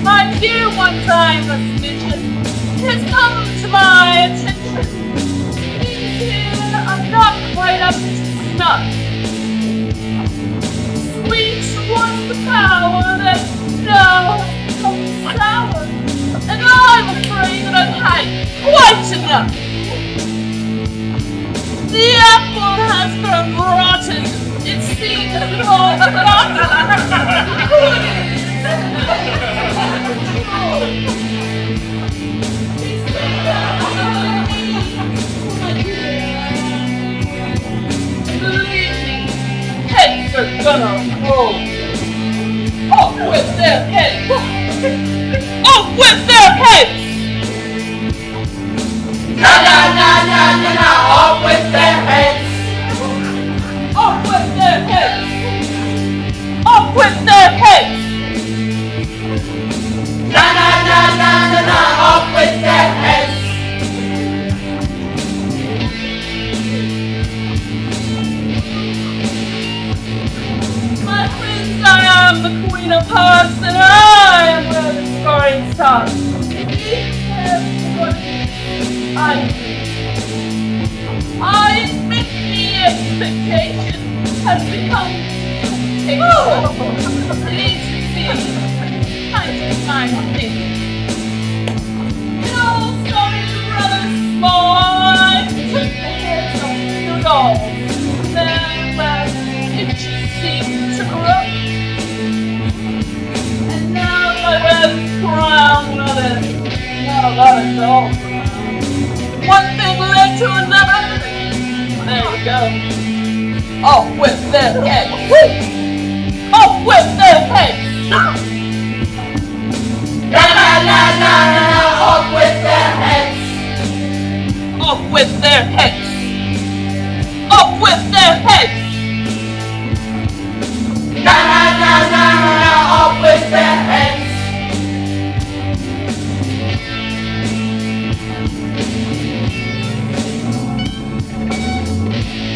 My dear one-time suspicion has come to my attention. Things here are not quite up to snuff. Sweet was the power that now becomes sour, and I'm afraid that I've had quite enough. The apple has grown rotten. It seems all their heads! Off with their heads! Na na na na na na, off with their heads! Off with their heads! Off with their heads! Na na na na na na, off with their heads! My friends, I am the Queen of Hearts, and I am where the scoring starts. I admit the expectation has become temptation. Please see, I take time to think. No story rather small. I took the heads off the dolls. Then where itches seem to grow. And now my web's crown others. Now others all crown. One thing led to another. There we go. Off with their heads. Off with their heads. Na na na na na, off with their heads! Off with their heads. Off with their heads. Na na na na na, off with their heads!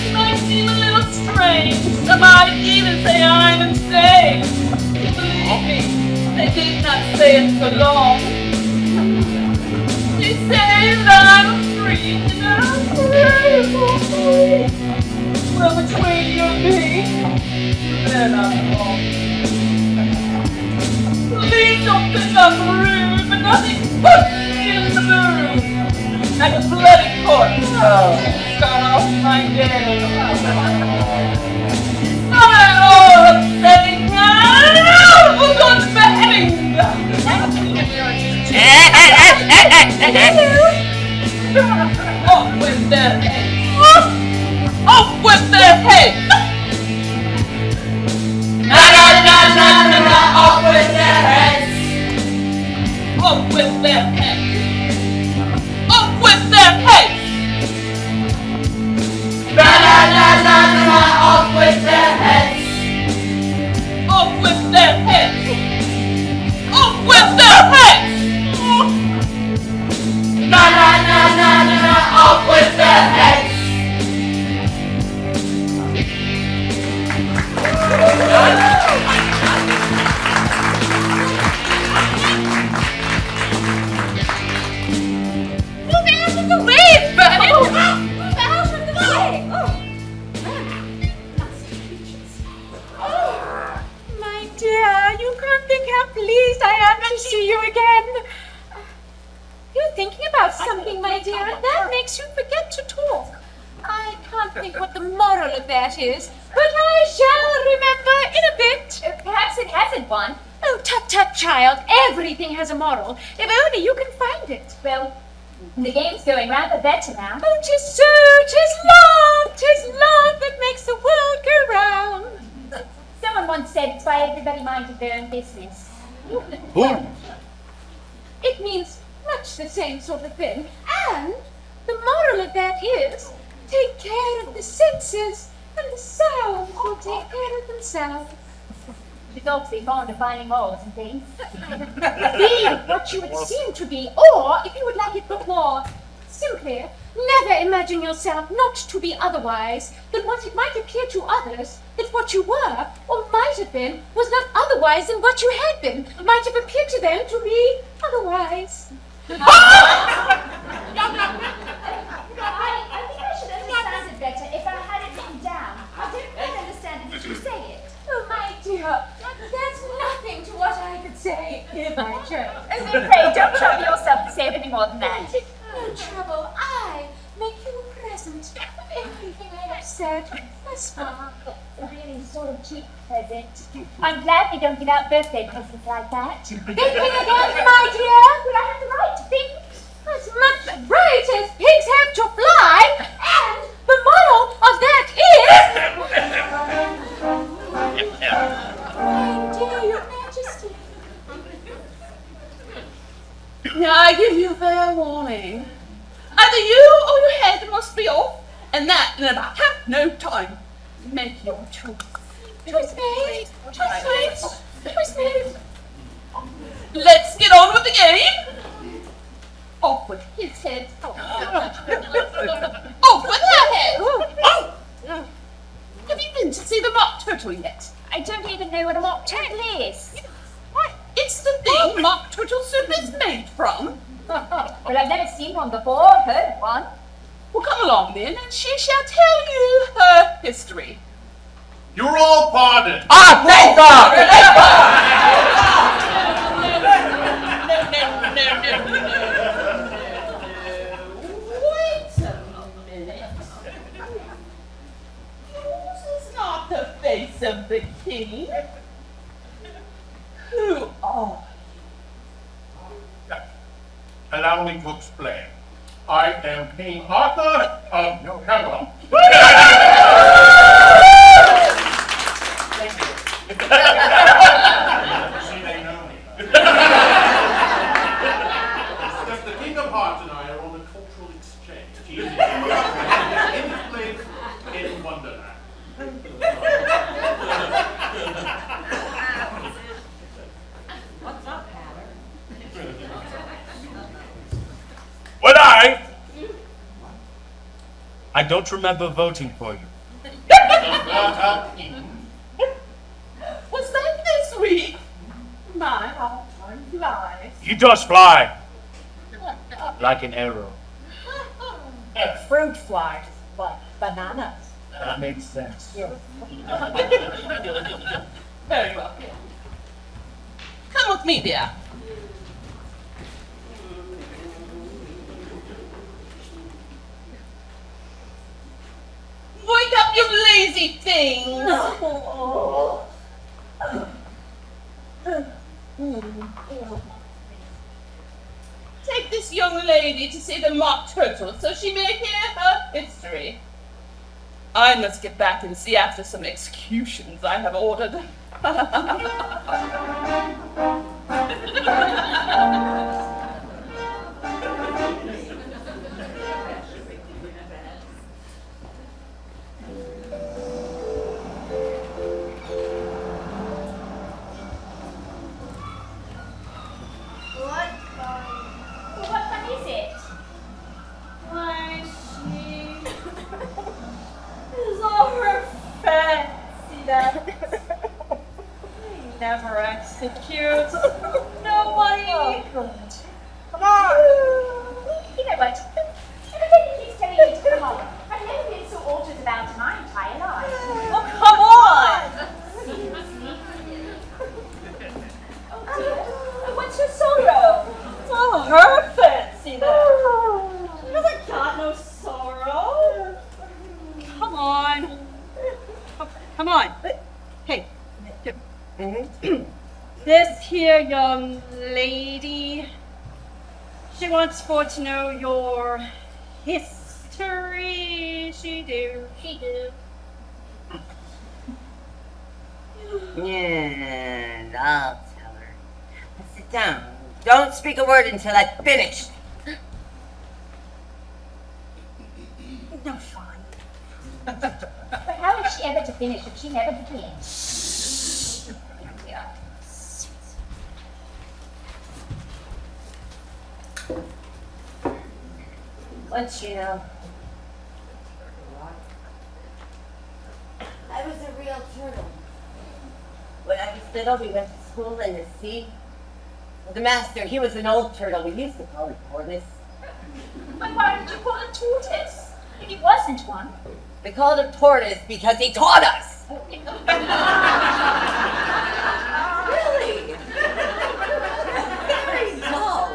It might seem a little strange. Some might even say I'm insane. Believe me, they did not say it for long. They say that I'm free and I'm free. Well, between you and me, they're not wrong. Please don't think I'm rude, but nothing puts me in the mood. Like a bloody corpse, start off my day. Not at all upsetting. We'll go to beheading. Off with their heads. Off with their heads. Na na na na na na, off with their heads! Off with their heads. Off with their heads. Na na na na na na, off with their heads! Off with their heads. Off with their heads. Na na na na na na, off with their heads! Move out of the way, Bernard! Move out of the way! Oh, my dear, you can't think how pleased I am to see you again. You're thinking about something, my dear, and that makes you forget to talk. I can't think what the moral of that is, but I shall remember in a bit. Perhaps it hasn't one. Oh, tut tut, child. Everything has a moral. If only you can find it. Well, the game's going rather better now. Oh, 'tis so, 'tis love that makes the world go round. Someone once said it's why everybody minded their own business. Who? It means much the same sort of thing. And the moral of that is, take care of the senses, and the sounds will take care of themselves. She's awfully fond of finding morals and things. Be what you would seem to be, or, if you would like it more simply, never imagine yourself not to be otherwise than what it might appear to others that what you were, or might have been, was not otherwise than what you had been, might have appeared to them to be otherwise. I think I should understand it better if I had it written down. I don't quite understand it as you say it. Oh, my dear, there's nothing to what I could say if I chose. Pray, don't trouble yourself to say it any more than that. No trouble, I make you a present of everything I have said thus far. A really sort of cheap present. I'm glad they don't give out birthday presents like that. Thinking again, my dear? But I have the right to think. As much right as pigs have to fly, and the moral of that is... My dear, your Majesty, Now I give you fair warning. Either you or your head must be off, and that in about half no time. Make your choice. Choice made. Choice made. Choice made. Let's get on with the game. Off with his head. Off with her head. Have you been to see the mock turtle yet? I don't even know what a mock turtle is. Why, it's the thing mock turtle soup is made from. Well, I've never seen one before, heard one. Well, come along then, and she shall tell you her history. You're all pardoned. Ah, thank God! Wait a minute. Yours is not the face of the king. Who are Allow me to explain. I am King Arthur of Camelot. See, they know me. Just the King of Hearts and I are on a cultural exchange. He is in his place in Wonderland. But I don't remember voting for you. Was that this week? My, how time flies. He does fly like an arrow. Fruit flies, like bananas. That makes sense. Very well. Come with me, dear. Wake up, you lazy things! Take this young lady to see the mock turtle so she may hear her history. I must get back and see after some executions I have ordered. What fun is it? Why, she is all her fancy that never execute. Nobody. Come on. You know what? Everybody keeps telling me to come on. I've never been so altered about in my entire life. Oh, come on. Oh dear. What's your sorrow? Oh, her fancy that. She doesn't got no sorrow. Come on. Come on. Hey. This here young lady, she wants for to know your history. She do. And I'll tell her. Sit down. Don't speak a word until I've finished. No fun. But how is she ever to finish if she never begins? Once you know, I was a real turtle. When I was little, we went to school in the sea. The master, he was an old turtle. We used to call him Tortoise. But why did you call it tortoise? If he wasn't one. We called him Tortoise because he taught us. Really? Very dull.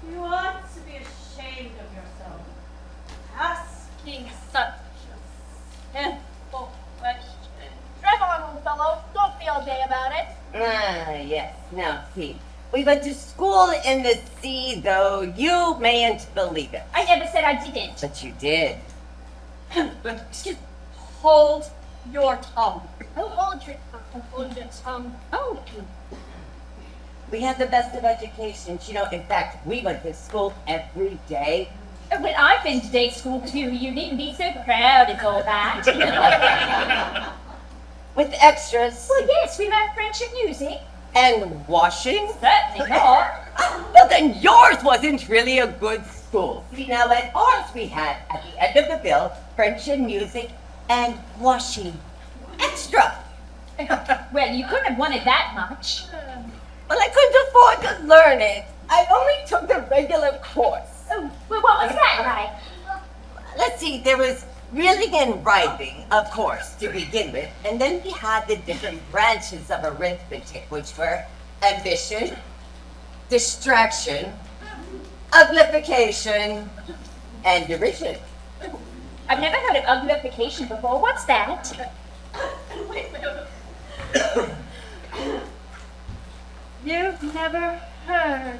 You ought to be ashamed of yourself. Asking such a simple question. Drive on, old fellow. Don't be all day about it. Ah, yes. Now, see, we went to school in the sea, though you mayn't believe it. I never said I didn't. But you did. Excuse me. Hold your tongue. Oh, hold your tongue. Oh. We had the best of educations. You know, in fact, we went to school every day. Well, I've been to day school too. You needn't be so proud of all that. With extras. Well, yes, we learned French and music. And washing. Certainly not. Well, then yours wasn't really a good school. See, now at ours we had, at the end of the bill, French and music and washing. Extra. Well, you couldn't have wanted that much. Well, I couldn't afford to learn it. I only took the regular course. Oh, well, what was that like? Let's see, there was reading and writing, of course, to begin with, and then we had the different branches of arithmetic, which were addition, distraction, uglification, and derision. I've never heard of uglification before. What's that? You've never heard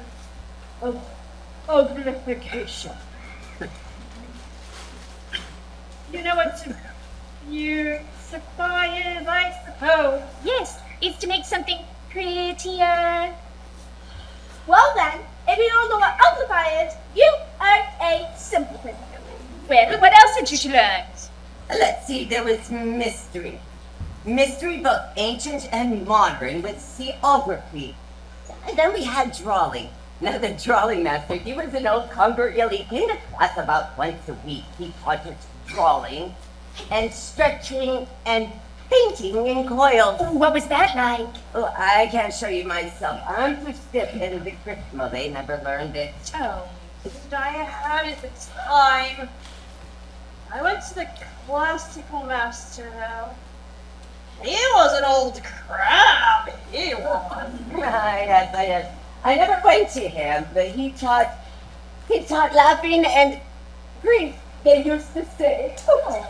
of uglification. You know what beautify is, I suppose. Yes, it's to make something prettier. Well then, if you don't know what uglify is, you are a simpleton. Well, what else did you learn? Let's see, there was mystery. Mystery, both ancient and modern, with seography. And then we had drawing. Now, the drawing master, he was an old convert. He came to class about once a week. He taught us drawing and stretching and painting in coils. Oh, what was that like? Oh, I can't show you myself. I'm too stiff in the Christmas. They never learned it. Oh, I had it the time. I went to the classical master though. He was an old crab, he was. Yes. I never went to him, but he taught laughing and grief, they used to say. Oh.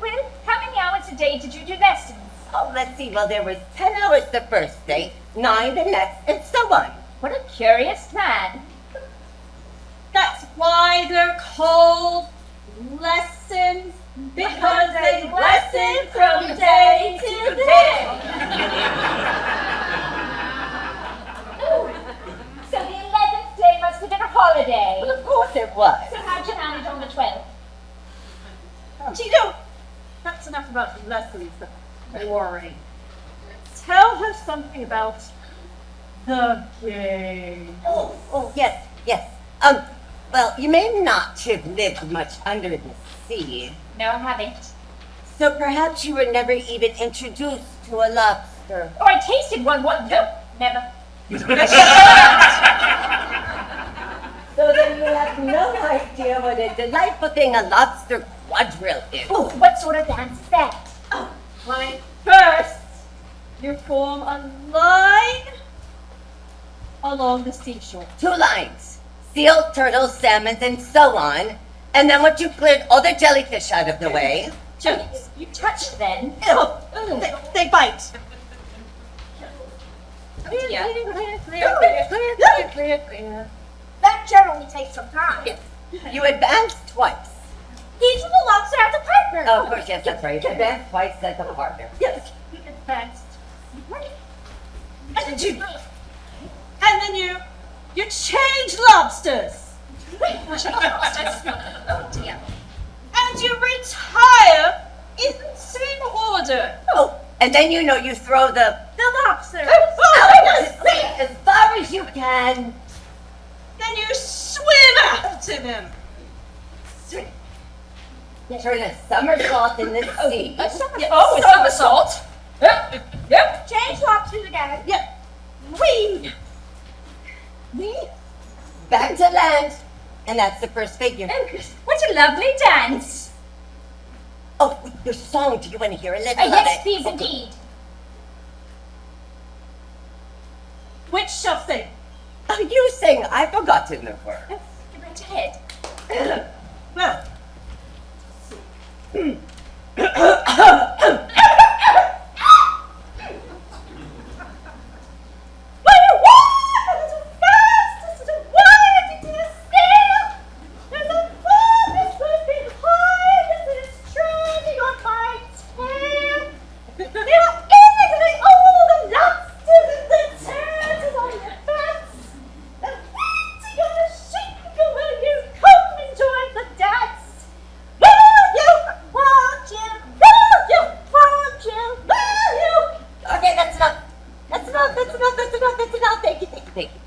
Well, how many hours a day did you do lessons? Oh, let's see. Well, there was 10 hours the first day, 9 the next, and so on. What a curious man. That's why they're called lessons, because they lesson from day to day. So the 11th day must have been a holiday. Well, of course it was. So how'd you manage on the 12th? You know, that's enough about lessons. Boring. Tell her something about the game. Oh, yes. Well, you may not have lived much under the sea, No, I haven't. so perhaps you were never even introduced to a lobster. Oh, I tasted one. What? No, never. So then you have no idea what a delightful thing a lobster quadrille is. Oh, what sort of dance is that? Why, first, you form a line along the seashore. 2 lines. Seals, turtles, salmons, and so on. And then once you've cleared all the jellyfish out of the way, You touched then. They bite. That generally takes some time. you advance twice. Each of the lobster has a partner. Oh, of course, yes, that's right. Advance twice as a partner. Yes, advanced. And then you change lobsters. Oh dear. And you retire in the same order. Oh, and then you throw the lobster. out to sea as far as you can. Then you swim after them. Turn a somersault in the sea. A somersault. Yep. Change lobsters again. Yep. We. Back to land. And that's the first figure. What a lovely dance. Oh, the song. Do you want to hear a little of Yes, it? please, indeed. Which shall sing? Oh, you sing. I've forgotten the word. Go right ahead. Well.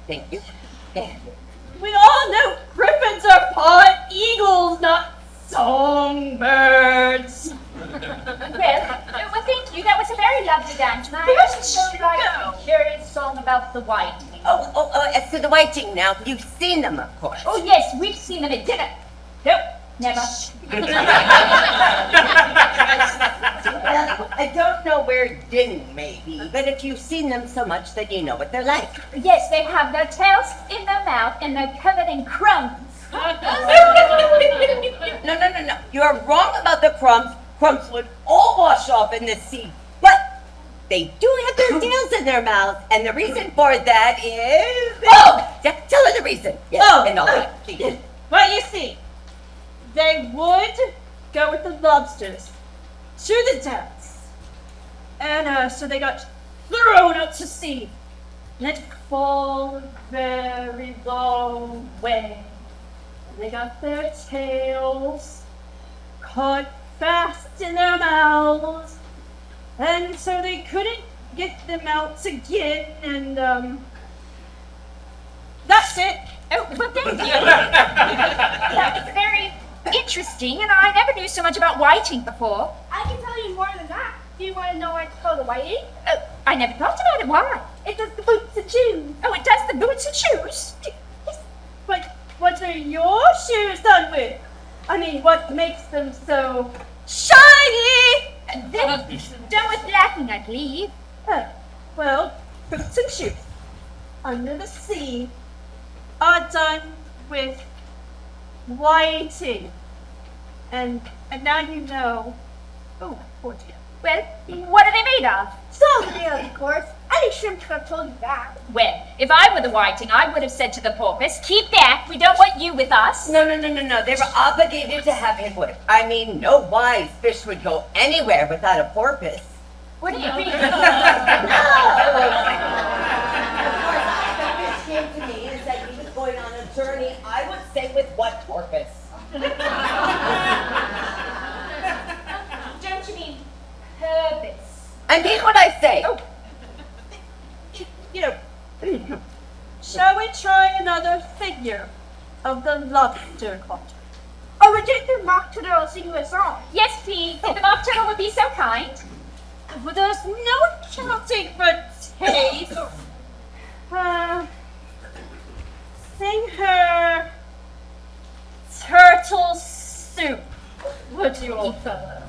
Thank you. Yeah. We all know griffins are part eagles, not songbirds. Well, thank you. That was a very lovely dance. And I also like a curious song about the whiting. As to the whiting now, you've seen them, of course. Oh, yes, we've seen them at dinner. Nope, never. I don't know where dinner may be, but if you've seen them so much, then you know what they're like. Yes, they have their tails in their mouth and they're covered in crumbs. No. You're wrong about the crumbs. Crumbs would all wash off in the sea. But they do have their tails in their mouths, and the reason for that is... Tell her the reason. Yes, and all that. Well, you see, they would go with the lobsters to the dance. And so they got thrown out to sea. Let fall a very long way. And they got their tails caught fast in their mouths. And so they couldn't get them out again, and that's it. Oh, well, thank you. That was very interesting, and I never knew so much about whiting before. I can tell you more than that. Do you want to know why it's called a whiting? I never thought about it. Why? It does the boots and shoes. Oh, it does the boots and shoes? But what are your shoes done with? I mean, what makes them so shiny? They're done with blacking, I believe. Well, boots and shoes under the sea are done with whiting. And now you know. Oh, poor dear. Well, what are they made of? Salt nails, of course. Any shrimp could have told you that. Well, if I were the whiting, I would have said to the porpoise, keep back, we don't want you with us. No. They were obligated to have him with. I mean, no wise fish would go anywhere without a porpoise. What do you mean? Of course, if a fish came to me and said he was going on a journey, I would say with what porpoise? Don't you mean purpose? I mean what I say. Oh. You know, shall we try another figure of the lobster caught? Oh, we did the mock turtle and sing you a song. Yes, please, if the mock turtle would be so kind. But there's no counting for taste. Sing her turtle soup, would you, old fellow?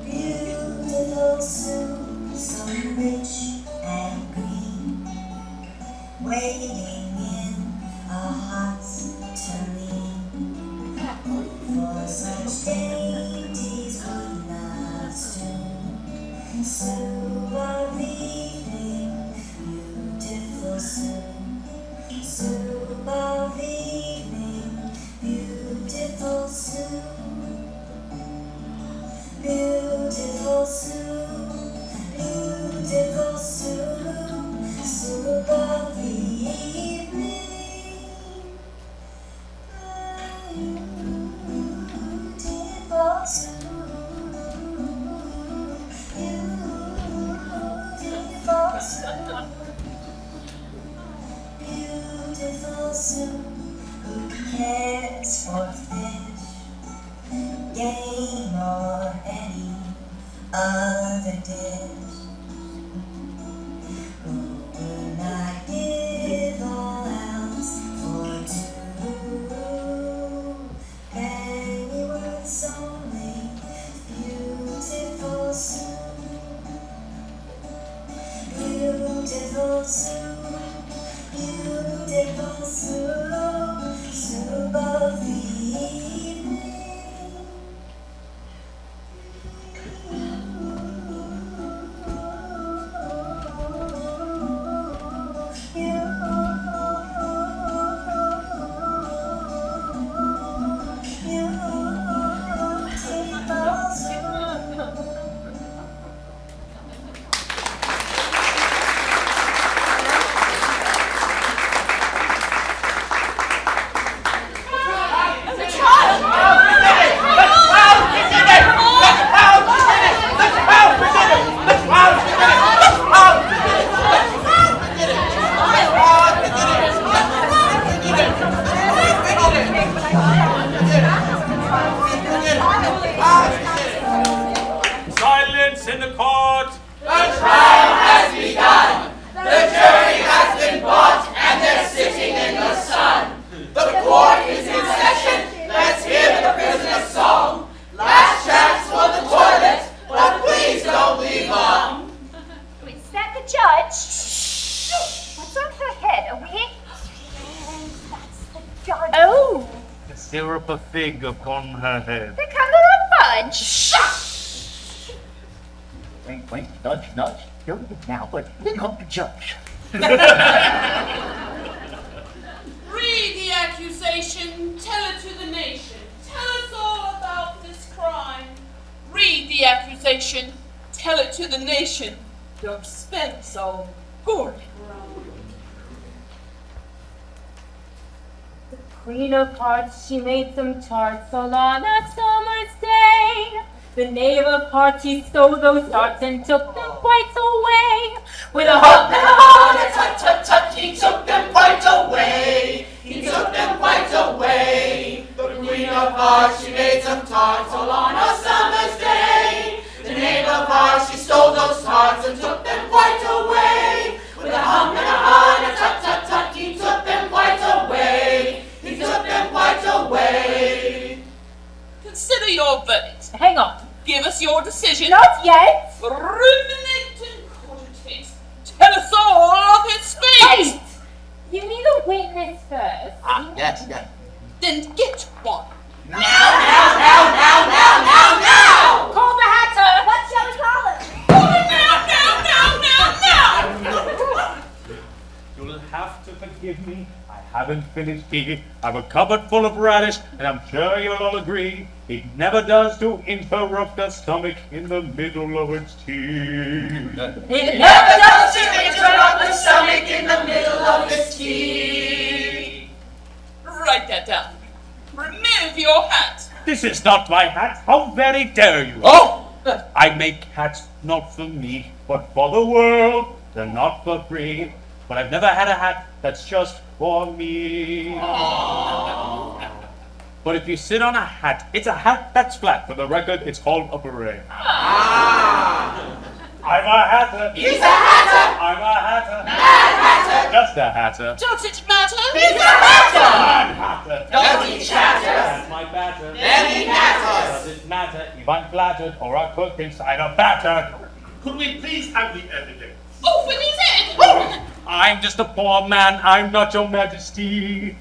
Beautiful soup, so rich and green, waiting in a hot tureen. For such dainties would not stew. Soup of evening, beautiful soup. Soup of evening, beautiful soup. Beautiful soup, beautiful soup, soup of the evening. Beautiful soup, beautiful syrup a fig upon her head. The colour of fudge. Wink, wink, nudge, nudge. Don't look now, but think of the judge. Read the accusation, tell it to the nation. Tell us all about this crime. Read the accusation, tell it to the nation. Don't spend so gory. The Queen of Hearts, she made some tarts all on a summer's day. The Knave of Hearts, he stole those tarts and took them quite away. With a hop and a haw and a tut tut tut, He took them quite away. He took them quite away. The Queen of Hearts, she made some tarts all on a summer's day. The Knave of Hearts, she stole those tarts and took them quite away. With a hum and a ha and a tut tut tut, he took them quite away. He took them quite away. Consider your verdict. Hang on. Give us your decision. Not yet. Ruminate and cogitate. Tell us all of his fate. Wait. You need a witness first. Ah, yes, yes. Then get one. Now! Call the Hatter. What shall we call him? Now! You'll have to forgive me. I haven't finished tea. I've a cupboard full of radish, and I'm sure you'll all agree it never does to interrupt a stomach in the middle of its tea. It never does to interrupt the stomach in the middle of its tea. Write that down. Remove your hat. This is not my hat. How very dare you? Oh! I make hats not for me, but for the world. They're not for free. But I've never had a hat that's just for me. But if you sit on a hat, it's a hat that's flat. For the record, it's called a beret. I'm a hatter. He's a hatter. I'm a hatter. Mad hatter. Just a hatter. Does it matter? He's a hatter. I'm hatter. Don't he chatter? That's my batter. Then he matters. Does it matter if I'm flattered or I cook inside a batter? Could we please have the evidence? Open his head. I'm just a poor man, I'm not your majesty.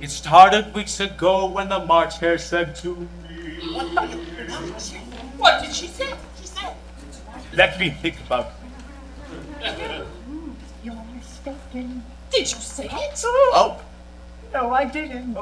It started weeks ago when the March Hare said to me. What did she say? Let me think about it. You're mistaken. Did you say it? Oh, No, I didn't.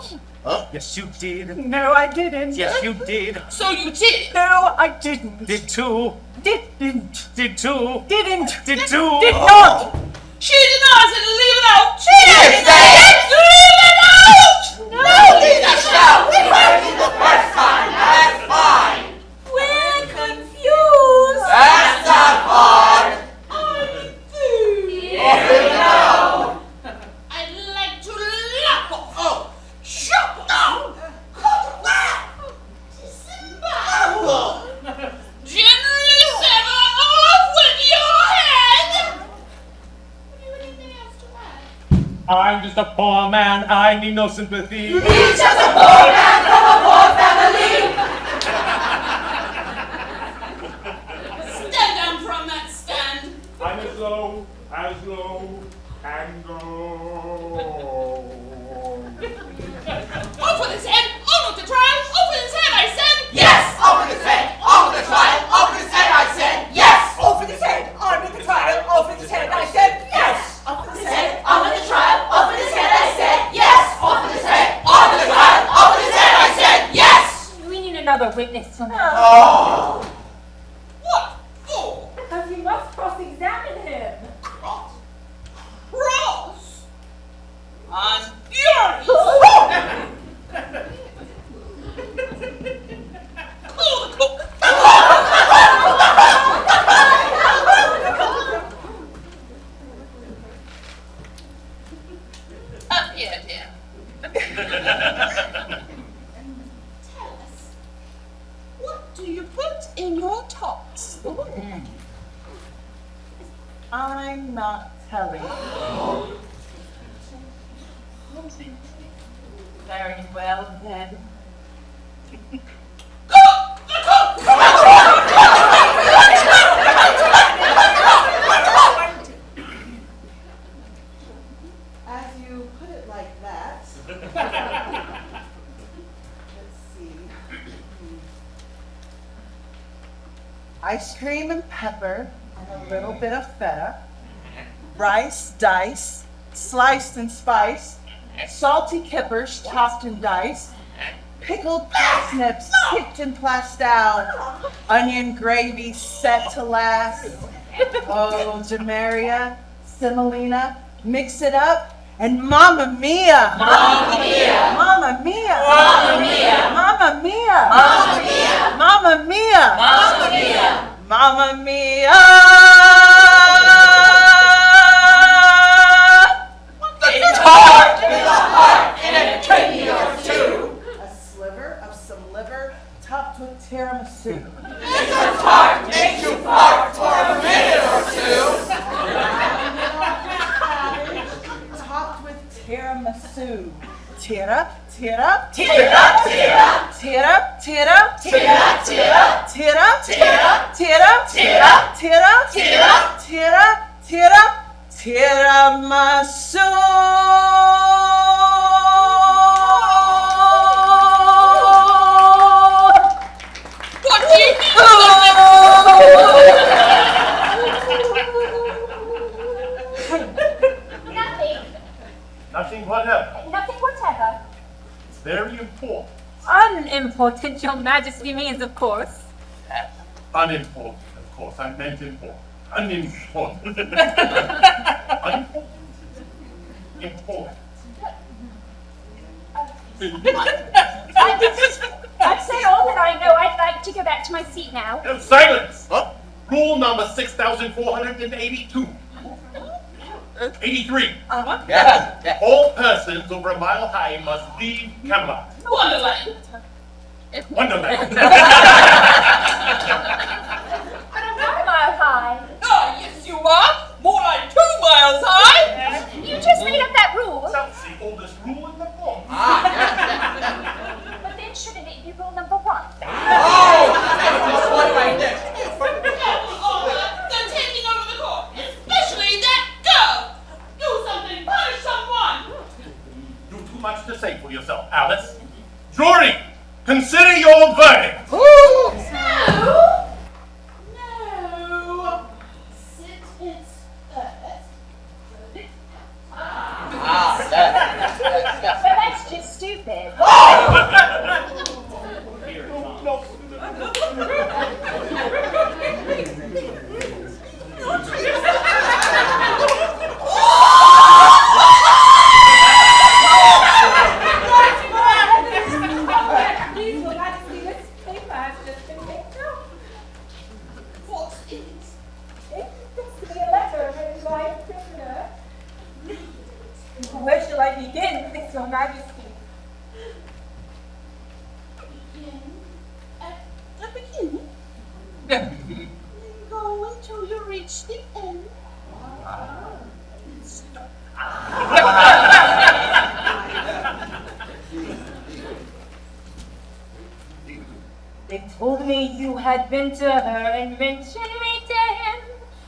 Yes, you did. No, I didn't. Yes, you did. So you did. No, I didn't. Did too. Didn't. Did too. Didn't. Did too. Did not. She denies it. Leave it out. She Yes, they- leave it out. No need to shout. We heard you the first time. That's fine. We're confused. That's not hard. I do. You know. I'd like to lock off. Oh, shut down. Cut off. Disembowel. Generally sever off with your head. Have you anything else to add? I'm just a poor man, I need no sympathy. He's just a poor man from a poor family. Stand down from that stand. I'm as low can go. Open his head. On with the trial. Open his head, I said. Yes, open his head. On with the trial. Open his head, I said. Yes. Open his head. On with the trial. Open his head. I said yes. Open his head. On with the trial. Open his head, I said. Yes. Open his head. On with the trial. Open his head, I said. Yes. We need another witness on that. Oh. What for? Because we must cross-examine him. Cross. Cross. I'm furious. Call the cook. Up here, dear. Tell us, what do you put in your tots? I'm not telling. Very well then. As you put it like that, ice cream and pepper, and a little bit of feta, rice diced, sliced and spiced, salty kippers chopped and diced, pickled parsnips picked and plashed down, onion gravy set to last. Oh, Jamaria, Semolina, mix it up, and Mamma Mia! Mamma Mia! Mamma Mia! Mamma Mia! Mamma Mia! Mamma Mia! Mamma Mia! Mamma Mia! Mamma Mia! It's hard with a heart and a kidney or two. A sliver of some liver topped with tiramisu. This tart makes you fart for a minute or two. Topped with tiramisu. Tira, tira, Tira, tira. tira, tira, Tira, tira. tira, Tira. tira, Tira. tira, Tira. tira, tira, tiramisu. What do you think? Nothing. Nothing whatever. Nothing whatever. It's very important. Unimportant, Your Majesty means, of course. Unimportant, of course. I meant important. Unimportant. Unimportant. Important. I've said all that I know. I'd like to go back to my seat now. No, silence! Huh? Rule number 6,482. 83. Yeah. All persons over a mile high must leave Camelot. Wonderland. Wonderland. But I'm not a mile high. Oh, yes, you are. More like 2 miles high. You just made up that rule. That's the oldest rule in the book. But then shouldn't it be rule number 1? Oh, one right there. They're taking over the court, especially that girl. Do something, punish someone. You've too much to say for yourself, Alice. Jury, consider your verdict. No. Sit its But that's just stupid. Please, Your Majesty, this paper has just been picked up. What is? It's to be a letter written by a prisoner. Where shall I begin, please, Your Majesty? Begin at the beginning. Then go until you reach the end. They told me you had been to her and mentioned me to him.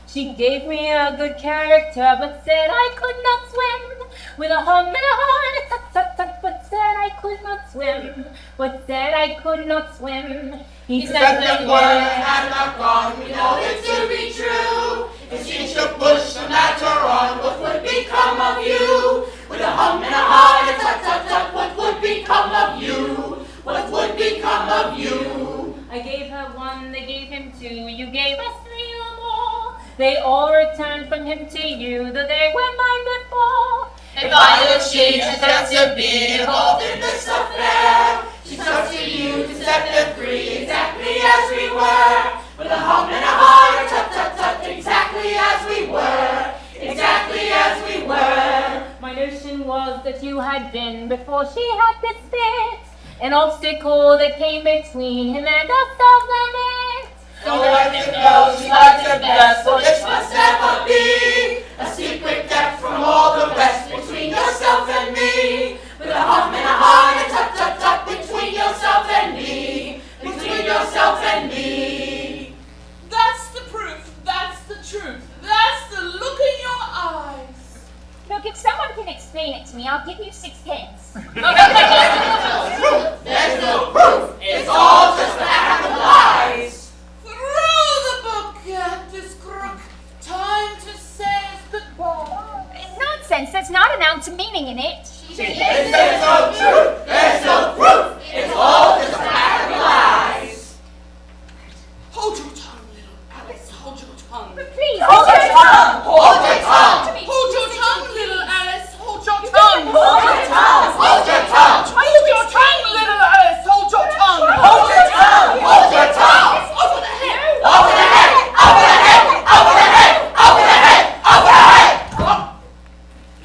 She gave me a good character, but said I could not swim. With a hum and a horn, tut tut tut, but said I could not swim. But said I could not swim. He said the word had not gone, we know it to be true. If she should push the matter on, what would become of you? With a hum and a heart, a tut tut tut, what would become of you? What would become of you? I gave her 1, they gave him 2, you gave us 3 or more. They all returned from him to you, though they were mine before. If I would change the chance of being involved in this affair, she took to you to set them free, exactly as we were. With a hum and a heart, a tut tut tut, exactly as we were, exactly as we were. My notion was that you had been, before she had this fit, an obstacle that came between him and ourselves and it. No one can know she likes it best, so this must never be a secret kept from all the rest between yourself and me. With a hum and a heart, a tut tut tut, between yourself and me, between yourself and me. That's the proof. That's the truth. That's the look in your eyes. Look, if someone can explain it to me, I'll give you 6 pence. There's no proof. It's all just a pack of lies. Through the nonsense. There's not an ounce of meaning in it. There's no truth. There's no proof. It's all just a pack of lies. Hold your tongue, little Alice. Hold your tongue. But please, Hold your tongue. Hold your tongue. Hold your tongue, little Alice. Hold your tongue. Hold your tongue. Hold your tongue. Hold your tongue, little Alice. Hold your tongue. Hold your tongue. Hold your tongue. Over the head. Over the head. Over the head. Over the head. Over the head. Over the head.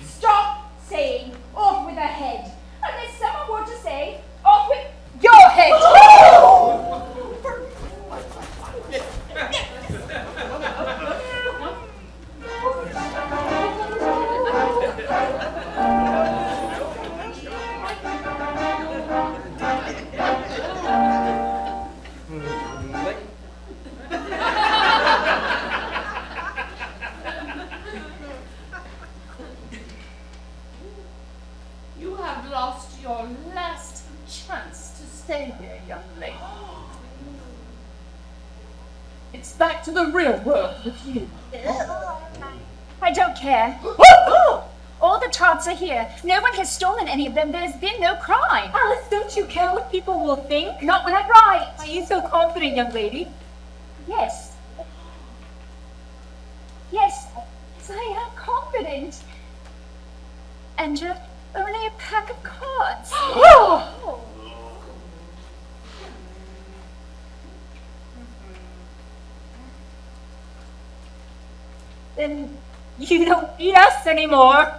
stop saying off with a head. Unless someone were to say off with your head. You have lost your last chance to stay here, young lady. It's back to the real world with you. I don't care. All the tarts are here. No one has stolen any of them. There's been no crime. Alice, don't you care what people will think? Not when I write. Are you so confident, young lady? Yes. Yes, I am confident. And you're only a pack of cards. Then you don't need us anymore.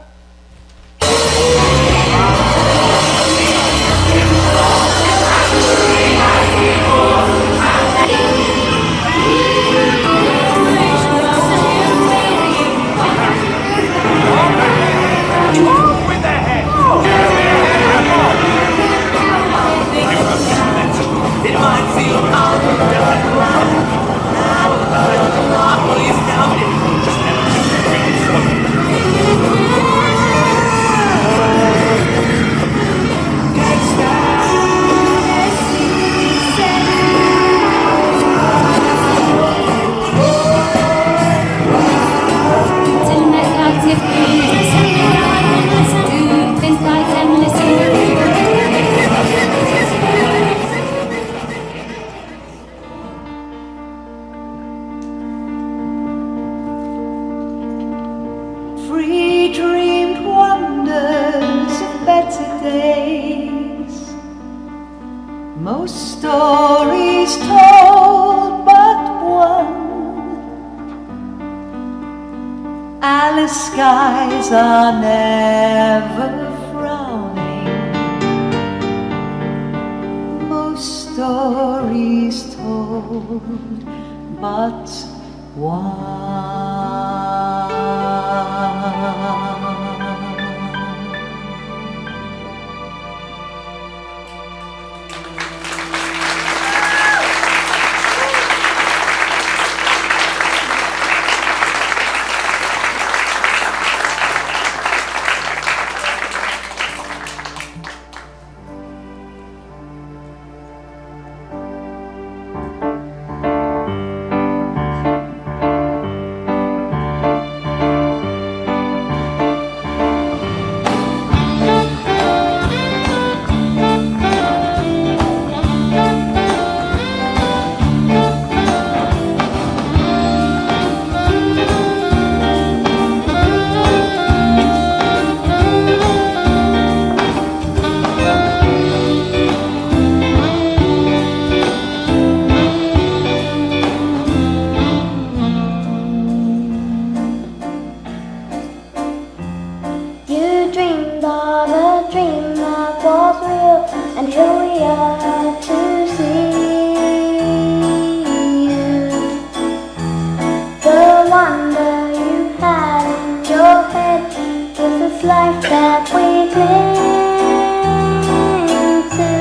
Free dreamed wonders of better days. Most stories told but one. Alice skies are never frowning. Most stories told but one. You dreamed of a dream that was real, and here we are to see you. The wonder you had in your head gives us life that we cling to.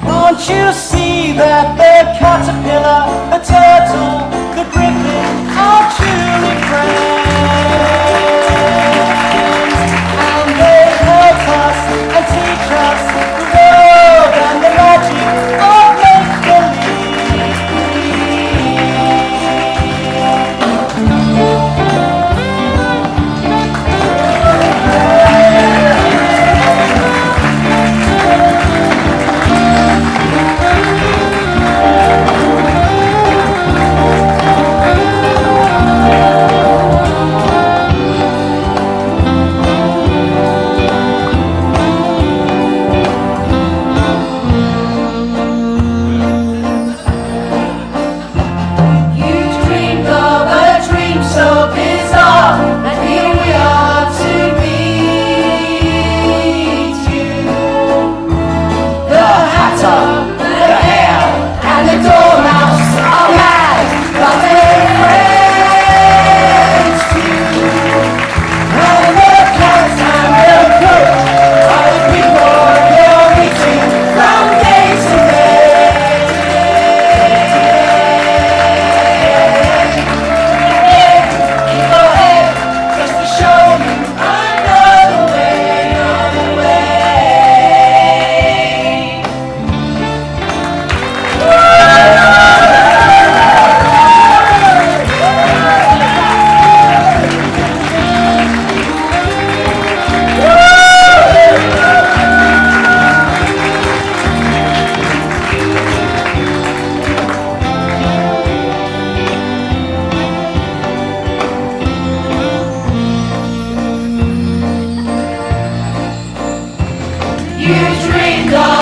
Can't you see that the caterpillar, the turtle, the griffin are truly friends? And they help us and teach us the world and the magic of make-believe. done.